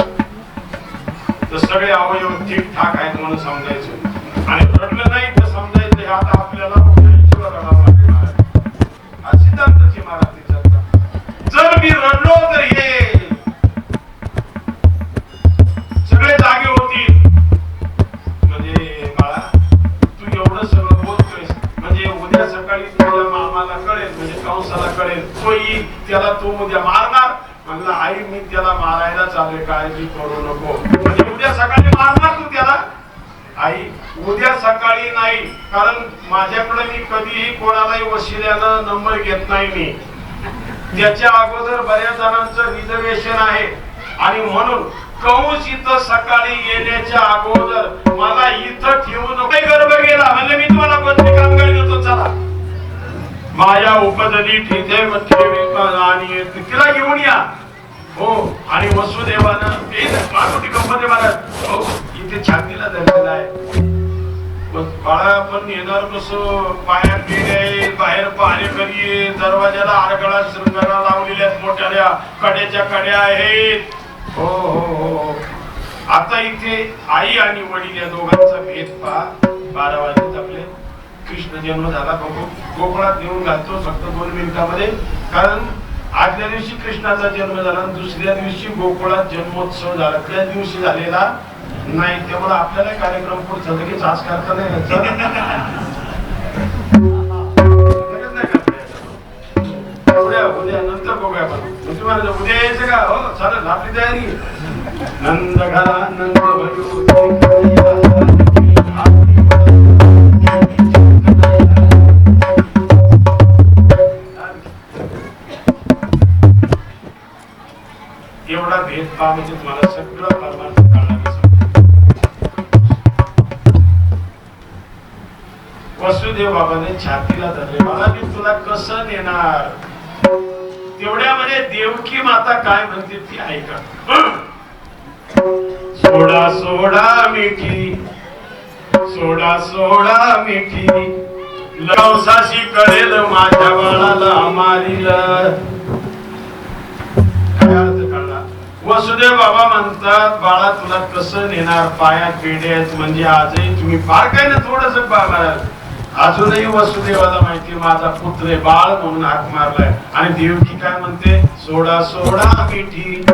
तर सगळे अवयव ठीक ठाक आहेत म्हणून समजायचं. आणि रडलं नाही तर समजायचं हे आता आपल्याला रडावं लागणार. हा सिद्धांतच आहे महाराज. जर मी रडलो तर हे सगळे जागे होतील. म्हणजे बाळा तू एवढं सगळं बोलतोय म्हणजे उद्या सकाळी तुझ्या मामाला कळेल, म्हणजे कंसाला कळेल, तो येईल, त्याला तो उद्या मारणार. म्हणलं आई मी त्याला मारायला चालू, काळजी करू नको. म्हणजे उद्या सकाळी मारणार तू त्याला? आई उद्या सकाळी नाही, कारण माझ्याकडे मी कधीही कोणालाही वशिल्यानं नंबर घेत नाही. मी त्याच्या अगोदर बऱ्याच जणांचं रिझर्वेशन आहे. आणि म्हणून कंस इथं सकाळी येण्याच्या अगोदर मला इथं ठेवू नको. गर्भ गेला म्हणजे मी तुम्हाला कोणती कामगार देतो, चला माया उपजली ठेवे आणि तिला घेऊन या. हो आणि वसुदेवानं मारुती कंपनी मला हो इथे छातीला धरलेला आहे. बाळा पण येणार कसं, पायात गेले बाहेर भारेकरी दरवाजाला आरगळा शृंगारा लावलेल्या मोठ्या कड्याच्या कड्या आहेत. हो हो हो. आता इथे आई आणि वडील या दोघांचा भेद पहा. 12 वाजता आपले कृष्ण जन्म झाला बघू गोकुळात नेऊन घालतो फक्त 2 मिनिटांमध्ये. कारण आदल्या दिवशी कृष्णाचा जन्म झाला आणि दुसऱ्या दिवशी गोकुळात जन्मोत्सव झाला. त्या दिवशी झालेला नाही. त्यामुळे आपल्याला कार्यक्रम पुढचा लगेच आज करता नाही उद्या नंतर बघूया आपण. तुम्हाला उद्या यायचं का? हो चालेल आपली तयारी. नंद घरा नंद एवढा भेदभाव म्हणजे तुम्हाला सगळं परमार्थ कळणार. वसुदेव बाबाने छातीला धरले. मला मी तुला कसं नेणार? तेवढ्यामध्ये देवकी माता काय म्हणते ती ऐका. सोडा सोडा मिठी सोडा सोडा मिठी लवसाशी करेल माझ्या बाळाला मारील. काय अर्थ कळला? वसुदेव बाबा म्हणतात बाळा तुला कसं नेणार? पायात पेढ्यात म्हणजे आजही तुम्ही फार काय ना थोडस बाळा. अजूनही वसुदेवाला माहिती माझा पुत्र आहे बाळ म्हणून हाक मारलाय. आणि देवकी काय म्हणते? सोडा सोडा मिठी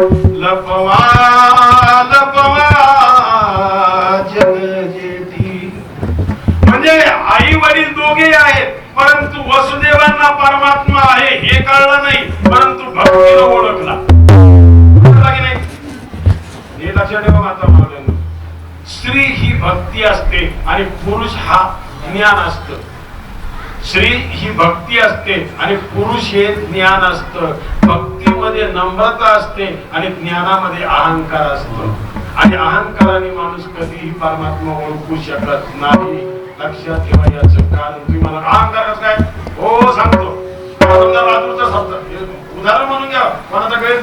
लपवा लपवा जग जेठी. म्हणजे आई वडील दोघे आहेत परंतु वसुदेवांना परमात्मा आहे हे कळलं नाही परंतु भक्तीला ओळखला. नाही हे लक्षात ठेवा माता मावल्यांनो. स्त्री ही भक्ती असते आणि पुरुष हा ज्ञान असत. स्त्री ही भक्ती असते आणि पुरुष हे ज्ञान असत. भक्तीमध्ये नम्रता असते आणि ज्ञानामध्ये अहंकार असतो. आणि अहंकाराने माणूस कधीही परमात्मा ओळखू शकत नाही. लक्षात ठेवा याचं कारण. तुम्ही मला अहंकार काय? हो सांगतो. राजूचा शब्द उदाहरण म्हणून घ्या. कोणाचा गैर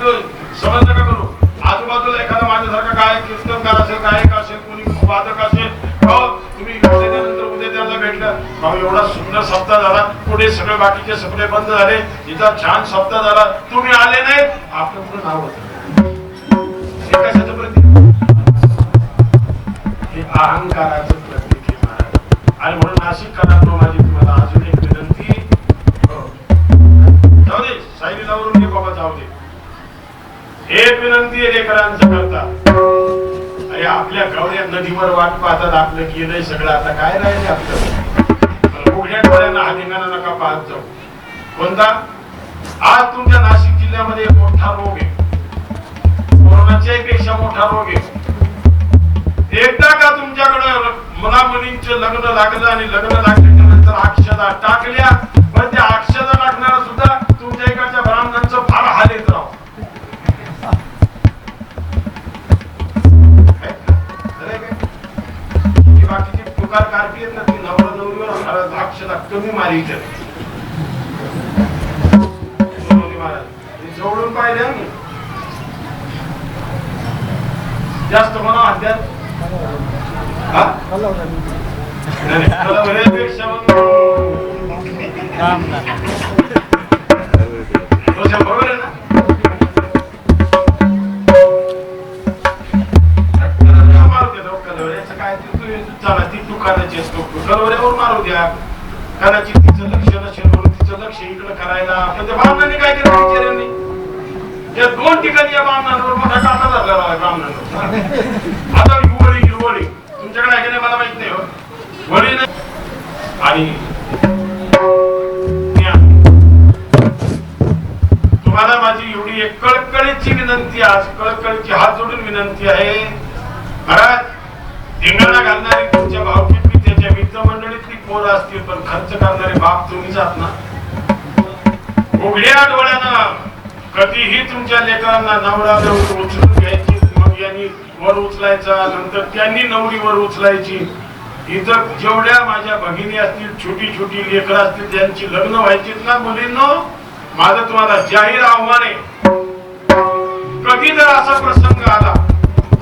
समज नका करू. आजूबाजूला एखादा माझ्यासारखा काय कीर्तनकार असेल गायक असेल कोणी वादक असेल तुम्ही त्यानंतर उद्या त्यांना भेटलं भाऊ एवढा सुंदर सप्ताह झाला पुढे सगळे बाकीचे सगळे बंद झाले इथं छान सप्ताह झाला तुम्ही आले नाहीत. आपलं पुढे नाव होतं हे कशाचं प्रतीक? हे अहंकाराचं प्रतीक आहे महाराज. आणि म्हणून नाशिककरांनो माझी तुम्हाला अजून एक विनंती. जाऊ दे सायलीलावरून घे बाबा जाऊ दे. एक विनंती आहे लेकरांचं करता. अरे आपल्या गवऱ्या नदीवर वाट पाहतात आपलं गेलंय सगळं आता काय राहिले आपलं. उघड्या डोळ्यांना हादिंगाना नका पाहत जाऊ. कोणता? आज तुमच्या नाशिक जिल्ह्यामध्ये एक मोठा रोग आहे. कोरोनाच्याही पेक्षा मोठा रोग आहे. एकदा का तुमच्याकडे मुला मुलींचे लग्न लागलं आणि लग्न लागल्याच्या नंतर अक्षदा टाकल्या पण त्या अक्षदा टाकणारा सुद्धा तुमच्या इकडच्या ब्राह्मणांचं फार हाल येत राहू. बाकीची तुकार कारपी येत ना ती नवरा नवरीवर अक्षदा कमी मारी महाराज जवळून पाहिले आम्ही जास्त म्हणा अध्यात बरोबर आहे ना. ती तुकाराची असतो कलवऱ्यावर मारू द्या. कदाचित तिचं लक्ष नसेल म्हणून तिचं लक्ष इकडे करायला पण त्या ब्राह्मणांनी काय केलं विचारांनी या 2 ठिकाणी या ब्राह्मणांवर मोठा काटा धरलेला आहे ब्राह्मणांवर. आता हिरवळी तुमच्याकडे आहे की नाही मला माहित नाही हो वळी नाही. आणि तुम्हाला माझी एवढी एक कळकळीची विनंती आज कळकळीची हात जोडून विनंती आहे महाराज. धिंगाणा घालणारी तुमच्या भावकीतली त्याच्या मित्रमंडळीतली पोरं असतील पण खर्च करणारे बाप तुम्हीच आहात ना. उघड्या डोळ्यानं कधीही तुमच्या लेकरांना नवरा उचलून घ्यायची मग यांनी वर उचलायचा नंतर त्यांनी नवरी वर उचलायची. इथं जेवढ्या माझ्या भगिनी असतील छोटी छोटी लेकरं असतील ज्यांची लग्न व्हायची ना मुलींनो माझं तुम्हाला जाहीर आव्हान आहे. कधी जर असा प्रसंग आला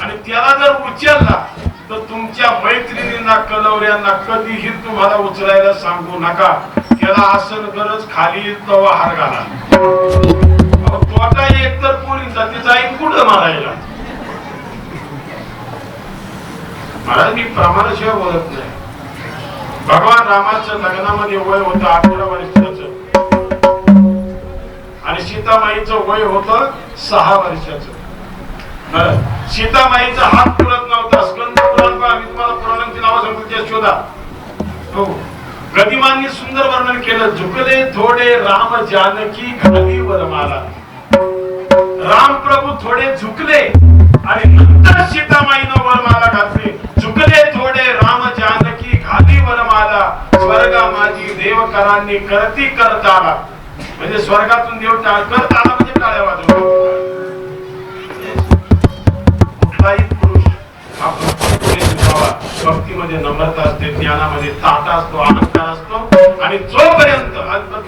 आणि त्याला जर उचलला तर तुमच्या मैत्रिणींना कलवऱ्यांना कधीही तुम्हाला उचलायला सांगू नका. त्याला आसन गरज खाली तवा हार घाला. तोटा एक तर पोरींचा तिचा आई कुठं मारायला. महाराज मी प्रमाणाशिवाय बोलत नाही. भगवान रामाचं लग्नामध्ये वय होतं 18 वर्षाचं आणि सीतामाईचं वय होतं 6 वर्षाचं. सीतामाईचा हात पुरत नव्हता. स्कंद पुराण पहा, मी तुम्हाला पुराणांची नावं सांगतो ते शोधा. हो, गदिमांनी सुंदर वर्णन केलं. झुकले थोडे राम जानकी घाली वरमाला. राम प्रभू थोडे झुकले आणि नंतर सीतामाईनं वरमाला घातली. झुकले थोडे राम जानकी घाली वरमाला. स्वर्गा माझी देवकरांनी करती करताला. म्हणजे स्वर्गातून देव करत आला म्हणजे टाळ्या वाजवतो. कुठलाही पुरुष भक्तीमध्ये नम्रता असते, ज्ञानामध्ये ताटा असतो, अहंकार असतो. आणि जोपर्यंत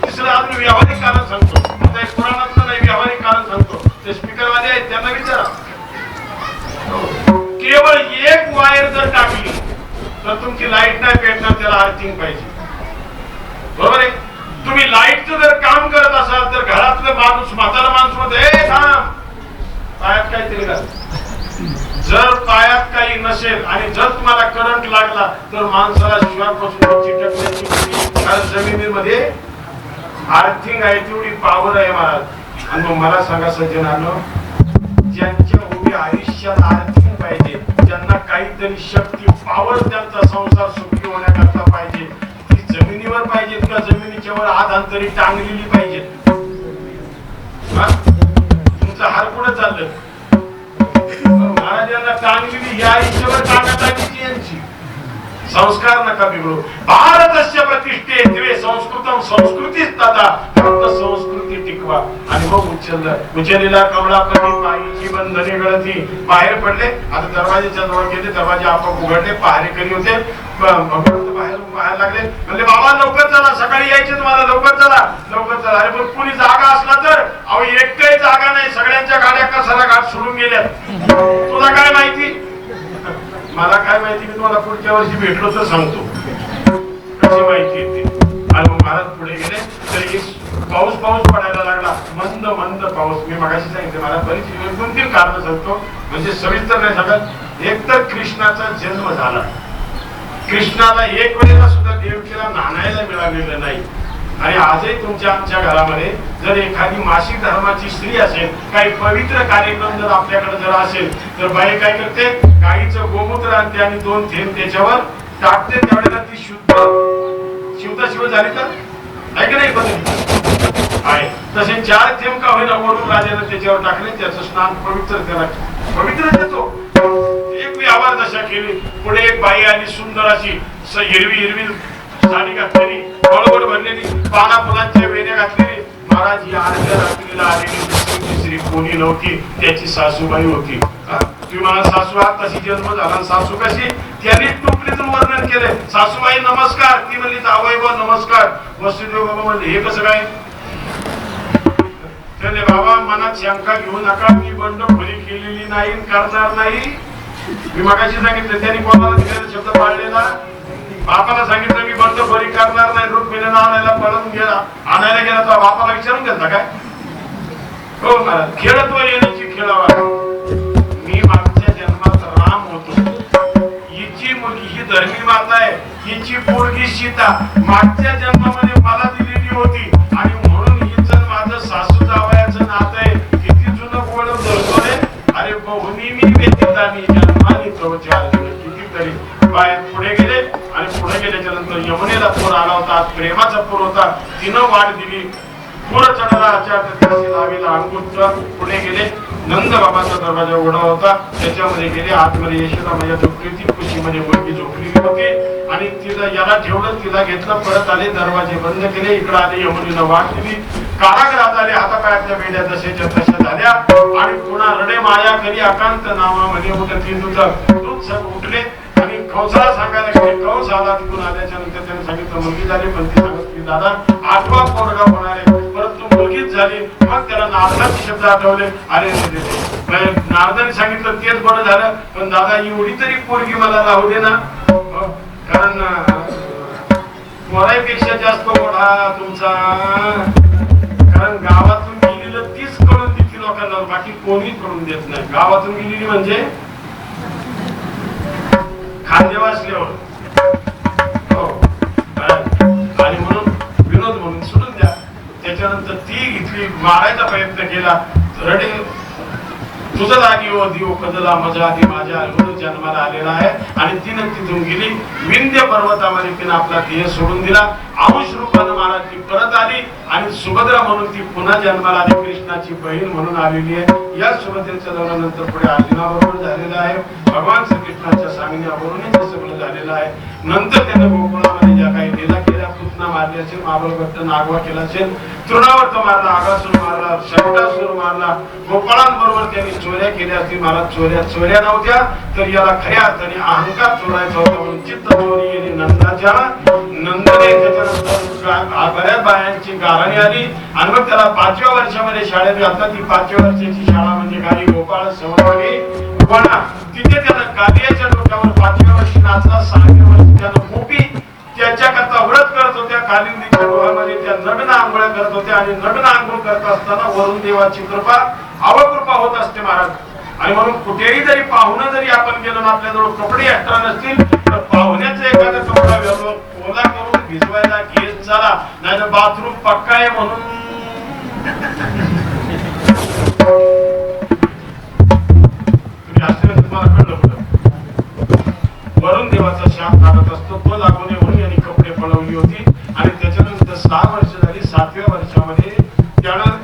तिसरं अजून व्यावहारिक कारण सांगतो. आता एक पुराणातलं नाही, व्यावहारिक कारण सांगतो. ते स्पीकर वाले आहेत त्यांना विचारा. केवळ एक वायर जर टाकली तर तुमची लाईट नाही पेटणार. त्याला अर्थिंग पाहिजे. बरोबर आहे. तुम्ही लाईटचं जर काम करत असाल तर घरातलं माणूस, म्हातारा माणूस मध्ये थांब, पायात काहीतरी घाल. जर पायात काही नसेल आणि जर तुम्हाला करंट लागला तर माणसाला शिवापासून चिटकण्याची, कारण जमिनीमध्ये अर्थिंग आहे तेवढी पावर आहे महाराज. आणि मग मला सांगा सज्जनांनो, ज्यांच्या उभी आयुष्यात अर्थिंग पाहिजे, ज्यांना काहीतरी शक्ती, पावर, त्यांचा संसार सुखी होण्याकरता पाहिजे, ती जमिनीवर पाहिजेत का जमिनीच्या वर आधांतरी टांगलेली पाहिजेत? तुमचं हार कुठं चाललं? महाराजांना टांगलेली या आयुष्यावर टाकाटाकीची यांची. संस्कार नका बिघडू. भारतस्य प्रतिष्ठे द्वे संस्कृतम संस्कृतीच तथा. फक्त संस्कृती टिकवा. आणि मग उचललेला कमळापती पायीची बंधने गळती. बाहेर पडले. आता दरवाजेच्या जवळ गेले. दरवाजे आपोआप उघडले. पहारेकरी होते. बाहेर लागले. म्हणले बाबा लवकर चला, सकाळी यायचे तुम्हाला, लवकर चला, लवकर चला. अरे पण कुणी जागा असला तर? अहो एक काही जागा नाही. सगळ्यांच्या गाड्या कसारा घाट सोडून गेल्या. तुला काय माहिती? मला काय माहिती? मी तुम्हाला पुढच्या वर्षी भेटलो तर सांगतो कशी माहिती येते. आणि मग महाराज पुढे गेले तर पाऊस पडायला लागला. मंद मंद पाऊस. मी मगाशी सांगितलं मला बरीच 2-3 कारण सांगतो, म्हणजे सविस्तर नाही सांगत. एक तर कृष्णाचा जन्म झाला. कृष्णाला एक वेळेला सुद्धा देवकीला नाणायला मिळालेलं नाही. आणि आजही तुमच्या आमच्या घरामध्ये जर एखादी मासिक धर्माची स्त्री असेल, काही पवित्र कार्यक्रम जर आपल्याकडे जर असेल तर बाई काय करते? गाईचं गोमूत्र आणते आणि 2 थेंब त्याच्यावर टाकते. त्यावेळेला ती शिव झाली तर नाही का? नाही बदल आहे. तसे 4 थेंब का होईना वरून राजाने त्याच्यावर टाकले. त्याचं स्नान पवित्र त्याला पवित्र देतो. एक व्यवहार दशा केली. पुढे एक बाई आली सुंदर अशी, हिरवी साडी घातलेली, बळबड भरलेली, पाना फुलांच्या वेण्या घातलेली. महाराज ही अर्ध्या रात्रीला आलेली दुसरी कोणी नव्हती, त्याची सासूबाई होती. तुम्ही मला सासू आहात, तशी जन्म झाला. सासू कशी? त्यांनी टोपलीतून वर्णन केले. सासूबाई नमस्कार. ती म्हणली जावई बा नमस्कार. वसुदेव बाबा म्हणले हे कसं काय? त्याने बाबा मनात शंका घेऊ नका, मी बंडखोरी केलेली नाही, करणार नाही. मी मगाशी सांगितलं त्यांनी कोणाला दिलेला शब्द पाळलेला. बापाला सांगितलं मी बंडखोरी करणार नाही. रुक्मिणीला आणायला पळून गेला. आणायला गेला तर बापाला विचारून घेतला काय? हो महाराज, खेळत्व येण्याची खेळावा. मी मागच्या जन्मात राम होतो. हिची मुलगी ही धर्मी माता आहे. हिची पोरगी सीता मागच्या जन्मामध्ये मला दिलेली होती. आणि म्हणून हिचं माझं सासू जावयाचं नातं आहे. किती जुनं कोण धरतो रे. अरे बहुनी मी व्यतीत आणि जन्मानी प्रवचार कितीतरी. पुढे गेले आणि पुढे गेल्याच्या नंतर यमुनेला पूर आला होता. प्रेमाचा पूर होता. तिनं वाट दिली. पूर चढायला लावेला अंगुठा. पुढे गेले. नंद बाबाचा दरवाजा उघडा होता. त्याच्यामध्ये गेले. आतमध्ये यशोदा मैया झोपली होती. कुशीमध्ये मुलगी झोपलेली होती. आणि तिला याला ठेवलं. तिला घेतलं. परत आले. दरवाजे बंद केले. इकडे आले. यमुनेला वाट दिली. कारागृहात आले. हातापायातल्या बेड्या जसेच्या तशा झाल्या. आणि पुन्हा रडे माया करी अकांत नावामध्ये दूध सब उठले. आणि कंसाला सांगायला गेले. कंस आला. तिथून आल्याच्या नंतर त्याने सांगितलं मुलगी झाली. पण ती सांगत की दादा 8वा पोरगा होणार आहे. परंतु मुलगीच झाली. मग त्याला नारदाचे शब्द आठवले. अरे नारदाने सांगितलं तेच बरं झालं, पण दादा एवढी तरी पोरगी मला राहू दे ना, कारण पोरापेक्षा जास्त ओढा तुमचा, कारण गावातून गेलेलं तीच कळून देते लोकांना, बाकी कोणी कळून देत नाही. गावातून गेलेली म्हणजे खांदेवा असल्यावर आणि म्हणून विनोद म्हणून सोडून द्या. त्याच्यानंतर ती घेतली, मारायचा प्रयत्न केला, रडे तुझं लागी हो दिव कदला मजा आधी माझ्या अगोदर जन्माला आलेला आहे, आणि तिनं तिथून गेली विंध्य पर्वतामध्ये, तिनं आपला देह सोडून दिला. अंश रूपानं महाराज ती परत आली आणि सुभद्रा म्हणून ती पुन्हा जन्माला आली, कृष्णाची बहीण म्हणून आलेली आहे. या सुभद्रेच्या लग्नानंतर पुढे अर्जुनाबरोबर झालेलं आहे, भगवान श्रीकृष्णाच्या सांगण्यावरून हे सगळं झालेलं आहे. नंतर त्यानं गोकुळामध्ये ज्या काही लीला केल्या, पुतना मारली असेल, महाबळभट्ट नागवा केला असेल, तृणावर्त मारला, आगासूर मारला, शंकासूर मारला, गोपाळांबरोबर त्यांनी चोऱ्या केल्या असतील. महाराज चोऱ्या नव्हत्या तर याला खऱ्या अर्थाने अहंकार चोरायचा होता, म्हणून चित्त चोरी गेली नंदाच्या. नंदने त्याच्यानंतर बऱ्याच बायांची गाराणी आली आणि मग त्याला 5व्या वर्षामध्ये शाळेत घातला. ती 5व्या वर्षाची शाळा म्हणजे काही गोपाळ समोरवाडी पण तिथे त्यानं कालियाच्या डोक्यावर 5व्या वर्षी नाचला. 6व्या वर्षी त्यानं गोपी त्याच्याकरता व्रत करत होत्या, कालिंदीच्या डोहामध्ये त्या नग्न आंघोळ्या करत होत्या, आणि नग्न आंघोळ करत असताना वरून देवाची कृपा अवकृपा होत असते महाराज. आणि म्हणून कुठेही जरी पाहुणं जरी आपण गेलो ना, आपल्याजवळ कपडे एक्स्ट्रा नसतील तर पाहुण्याचा एखादा कपडा ओला करून भिजवायला घेत चला, नाही तर बाथरूम पक्का आहे म्हणून तुम्ही असं तुम्हाला कळलं होतं. वरून देवाचा शाप लागत असतो, तो लागू नये म्हणून यांनी कपडे पळवली होती. आणि त्याच्यानंतर 6 वर्ष झाली. 7व्या वर्षामध्ये त्यानं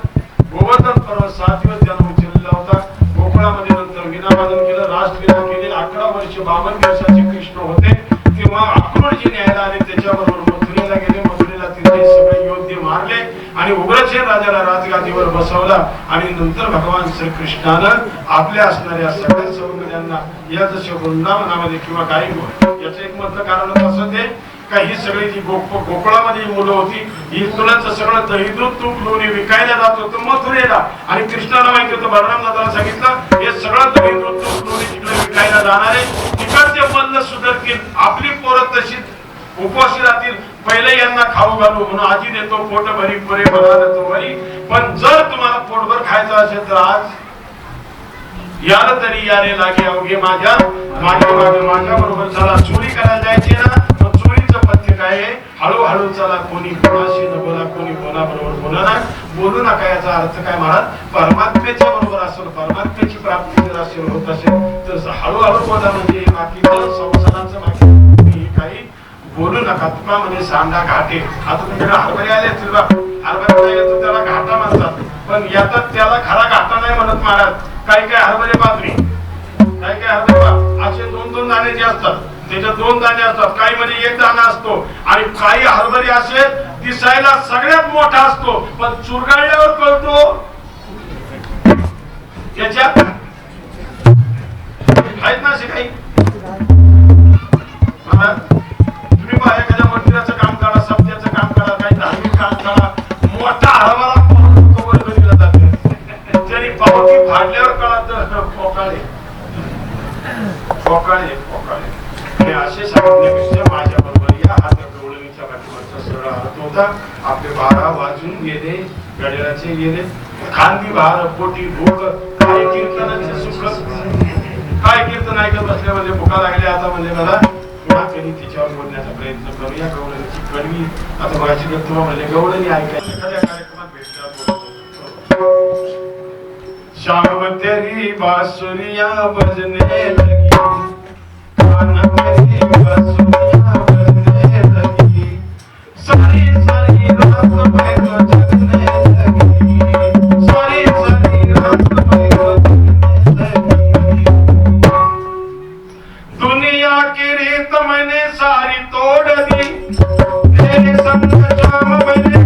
गोवर्धन पर्वत 7 दिवस त्यानं उचललेला होता. गोकुळामध्ये नंतर वीणावादन केलं, रासलीला केली. 11 वर्ष 52 दिवसाचे कृष्ण होते तेव्हा अक्रूरजी न्यायला आले, त्याच्याबरोबर मथुरेला गेले. मथुरेला तिथे सगळे योद्धे मारले आणि उग्रसेन राजाला राजगादीवर बसवला. आणि नंतर भगवान श्रीकृष्णानं आपल्या असणाऱ्या सगळ्या सौंदर्यांना या जशा वृंदावनामध्ये किंवा काही याचं एक मधलं कारण असं ते का ही सगळी जी गोकुळामध्ये मुलं होती, ही तुलाचं सगळं दही दूध तूप लोणी विकायला जात होतं मथुरेला. आणि कृष्णाला माहिती होतं, बलरामदादाला सांगितलं हे सगळं दही दूध तूप लोणी तिकडे विकायला जाणार आहे, तिकडचे मल्ल सुधरतील, आपली पोरं तशीच उपवासी राहतील, पहिले यांना खाऊ घालू म्हणून आजी देतो पोट भरी पुरे बरा देतो भरी. पण जर तुम्हाला पोटभर खायचं असेल तर आज याला तरी यारे लागे अवघे माझ्या बरोबर चला. चोरी करायला जायची ना, मग चोरीचं पथ्य काय आहे, हळूहळू चला, कोणी कोणाशी न बोला, कोणी कोणाबरोबर बोला बोलू नका. याचा अर्थ काय महाराज, परमात्म्याच्या बरोबर असेल, परमात्म्याची प्राप्ती जर असेल होत असेल तर हळूहळू बोला, म्हणजे बाकीचं संसाराचं बाकी काही बोलू नका. तुका म्हणजे सांडा घाटे. आता तुमच्याकडे हरभरे आले असतील बा, हरभरे नाही येतो त्याला घाटा म्हणतात, पण यातात त्याला खरा घाटा नाही म्हणत महाराज. काही काय हरभरे बाजरी, काही काय हरभरे असे 2-2 दाणे जे असतात, त्याच्यात 2 दाणे असतात, काही मध्ये 1 दाणा असतो, आणि काही हरभरे असे दिसायला सगळ्यात मोठा असतो पण चुरगाळल्यावर कळतो त्याच्यात आहेत ना असे काही. तुम्ही पहा, एखाद्या मंदिराचं काम करा, सप्त्याचं काम करा, काही धार्मिक काम करा, मोठा हरभरा दिला जाते, तरी पावती फाडल्यावर कळत पोकाळे पोकाळे पोकाळे. हे असे सांगण्यापेक्षा माझ्या बरोबर या हात गवळणीच्या पाठीवरचा सरळ अर्थ होता. आपले 12 वाजून गेले, गडियाचे गेले, खांदी भार पोटी भूक, काय कीर्तनाचे सुख, काय कीर्तन ऐकत बसल्या म्हणजे भुका लागल्या. आता म्हणजे मला पुन्हा त्यांनी तिच्यावर बोलण्याचा प्रयत्न करूया. गवळणीची कडवी आता बघायची तुम्हाला म्हणजे गवळणी ऐकायची एखाद्या कार्यक्रमात भेटणार. श्याम तेरी बांसुरिया बजने लगी, कान तेरी बांसुरिया बजने लगी, सारी सारी रात मैं तो जगने लगी, सारी सारी रात मैं तो जगने लगी. दुनिया की रीत मैंने सारी तोड़ दी, तेरे संग शाम मैंने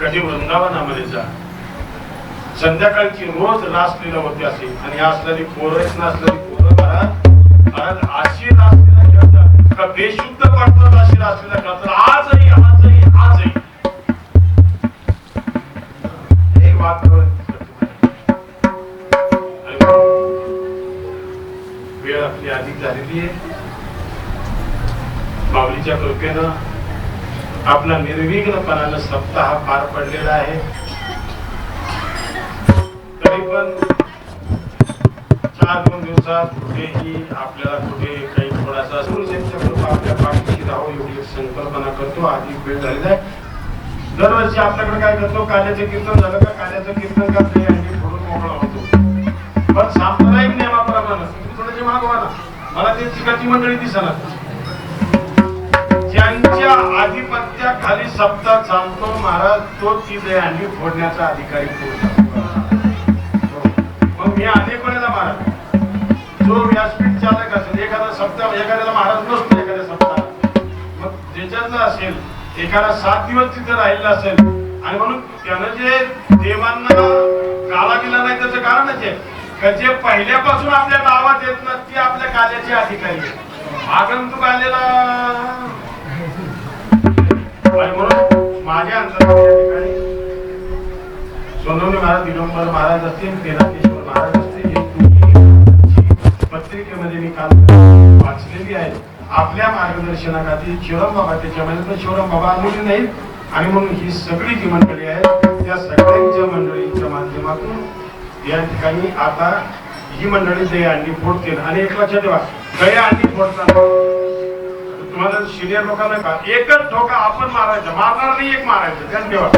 कधी वृंदावनामध्ये जा, संध्याकाळची रोज रासलीला होते असे, आणि असलेली पोरच नसलेली पोरं महाराज अशी रासलीला खेळतात का बेशुद्ध पडतात, अशी रासलीला खेळतात आजही आजही आजही. हे वातावरण वेळ आपली अधिक झालेली आहे. माऊलीच्या कृपेनं आपला निर्विघ्नपणानं सप्ताह पार पडलेला आहे. तरी पण 4-2 दिवसात कुठेही आपल्याला कुठे काही थोडासा आपल्या पाठीशी राहू एवढी संकल्पना करतो. अधिक वेळ झालेला आहे. दरवर्षी आपल्याकडे काय करतो, काल्याचं कीर्तन झालं का काल्याचं कीर्तन करते आणि थोडं मोकळा होतो. पण सांप्रदायिक नियमाप्रमाणे थोडेसे मागवा ना, मला ते चिकाची मंडळी दिसणार ज्यांच्या आधिपत्याखाली सप्ताह चालतो महाराज, तो ती दहीहंडी फोडण्याचा अधिकारी मग मी अनेक वेळेला महाराज जो व्यासपीठ चालक असेल, एखादा सप्ताह एखाद्याला महाराज नसतो एखाद्या सप्ताह, मग ज्याच्यातलं असेल एखादा 7 दिवस तिथे राहिला असेल आणि म्हणून त्यानं जे देवांना गाळा दिला नाही त्याचं कारणच आहे का जे पहिल्यापासून आपल्या गावात येत ना ते आपल्या कार्याचे अधिकारी आगंतुक आलेला. म्हणून माझ्या अंतर्गत या ठिकाणी सोनवणे महाराज, दिगंबर महाराज असतील, पेराकेश्वर महाराज असतील, हे पत्रिकेमध्ये मी काल वाचलेली आहे. आपल्या मार्गदर्शनाखाली शिवराम बाबा त्याच्यामध्ये शिवराम बाबा आलेले नाहीत, आणि म्हणून ही सगळी जी मंडळी आहेत त्या सगळ्यांच्या मंडळींच्या माध्यमातून या ठिकाणी आता ही मंडळी दहीहंडी फोडतील. आणि एक लक्षात ठेवा, दहीहंडी फोडताना तुम्हाला सिनियर लोकांना का एकच ठोका आपण मारायचा, मारणार नाही, एक मारायचं ध्यान ठेवा.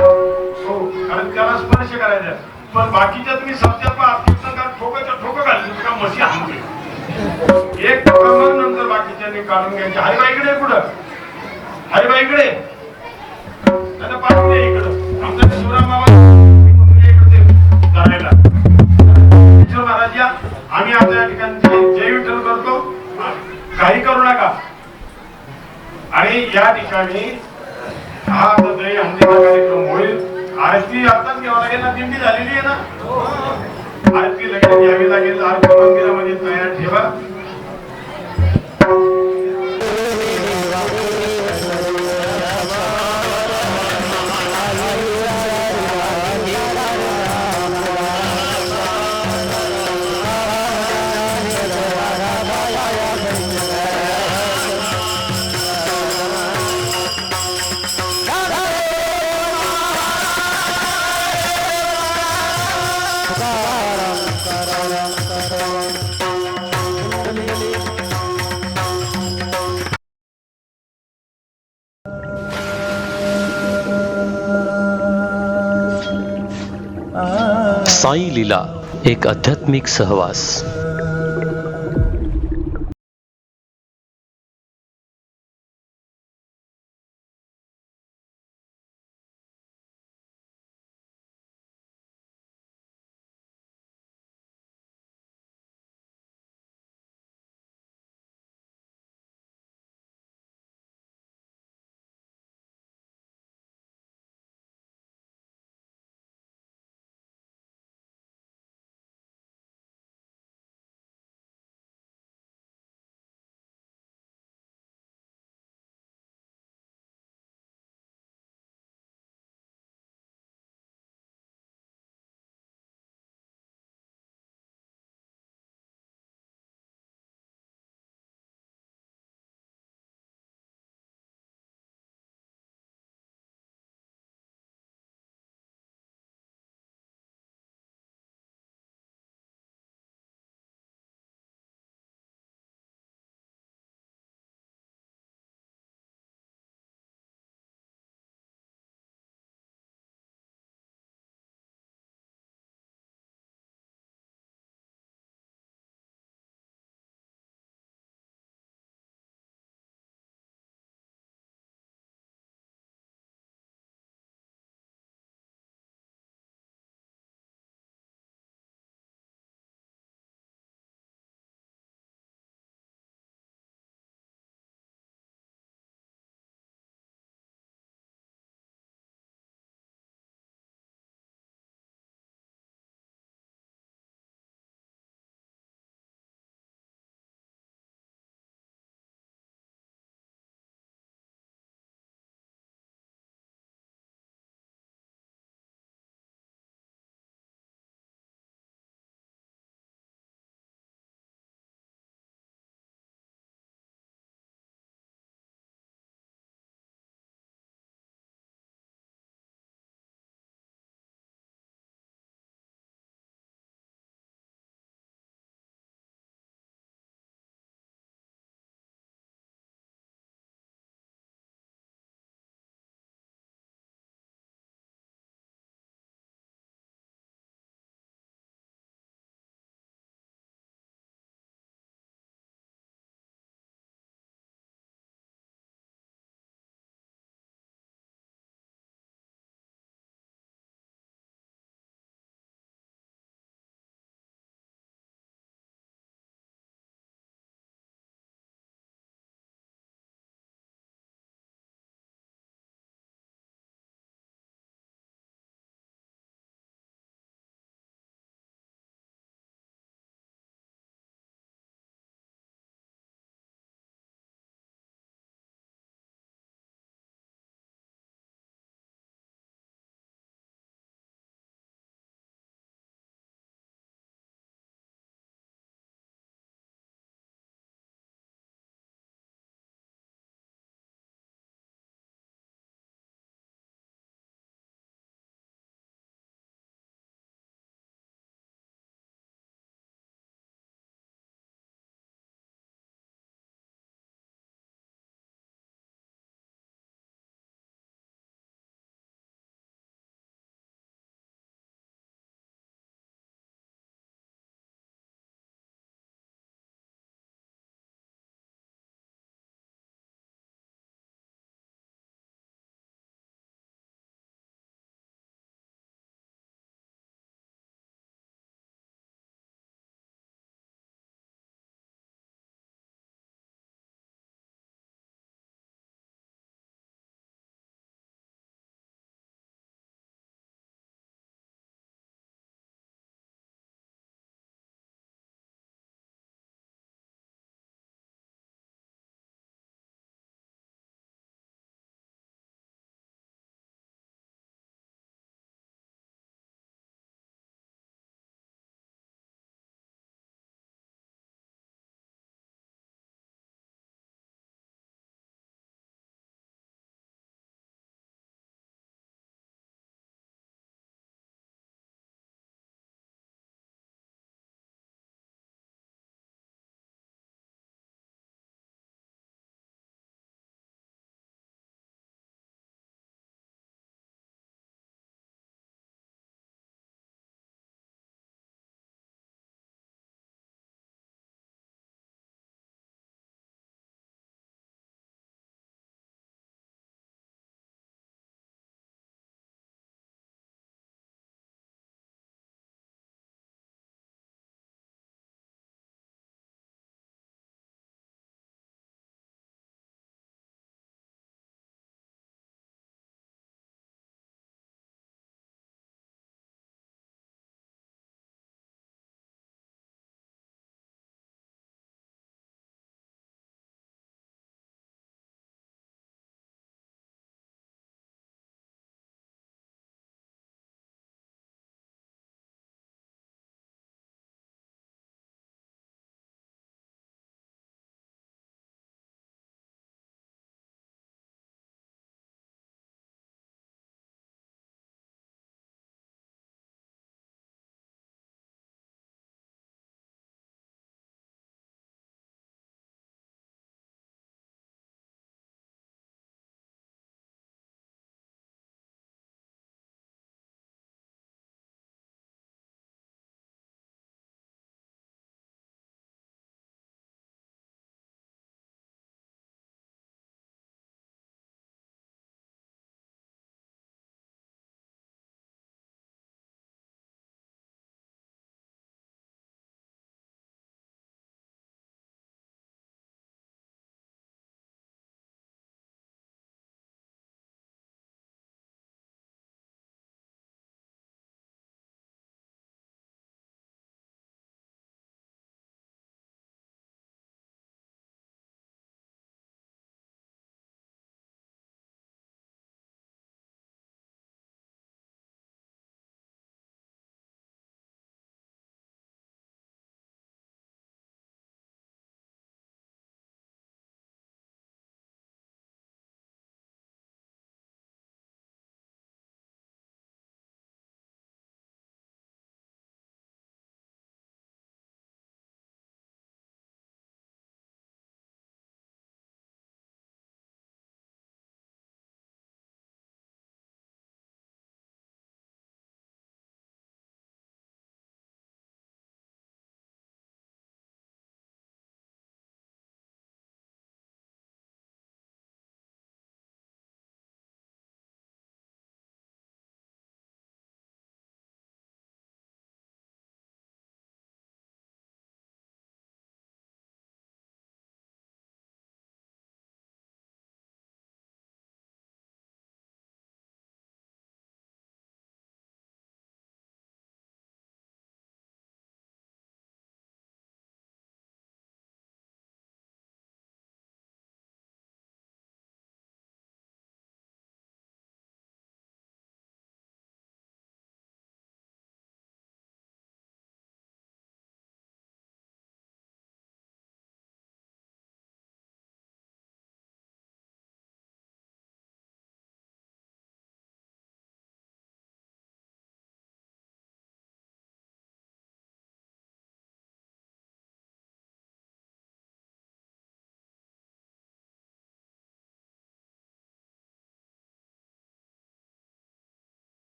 हो, कारण त्याला स्पर्श करायचा. पण बाकीच्या तुम्ही सप्त्यात ठोकं घालली का मशी आणते एक ठोका, मग नंतर बाकीच्या काढून घ्यायचे. हरिबाईकडे पुढं, हरिबाईकडे पाठवून द्या इकडं. आमच्या शिवराम बाबा इकडे धरायला महाराज या. आम्ही आता या ठिकाणी जय विठ्ठल करतो, काही करू नका. आणि या ठिकाणी हा दहीहंडीचा कार्यक्रम होईल. आरती आताच घ्यावा लागेल ना, दिंडी झालेली आहे ना, आरती लगेच घ्यावी लागेल. आरती मंदिरामध्ये तयार ठेवा. साई लीला एक आध्यात्मिक सहवास.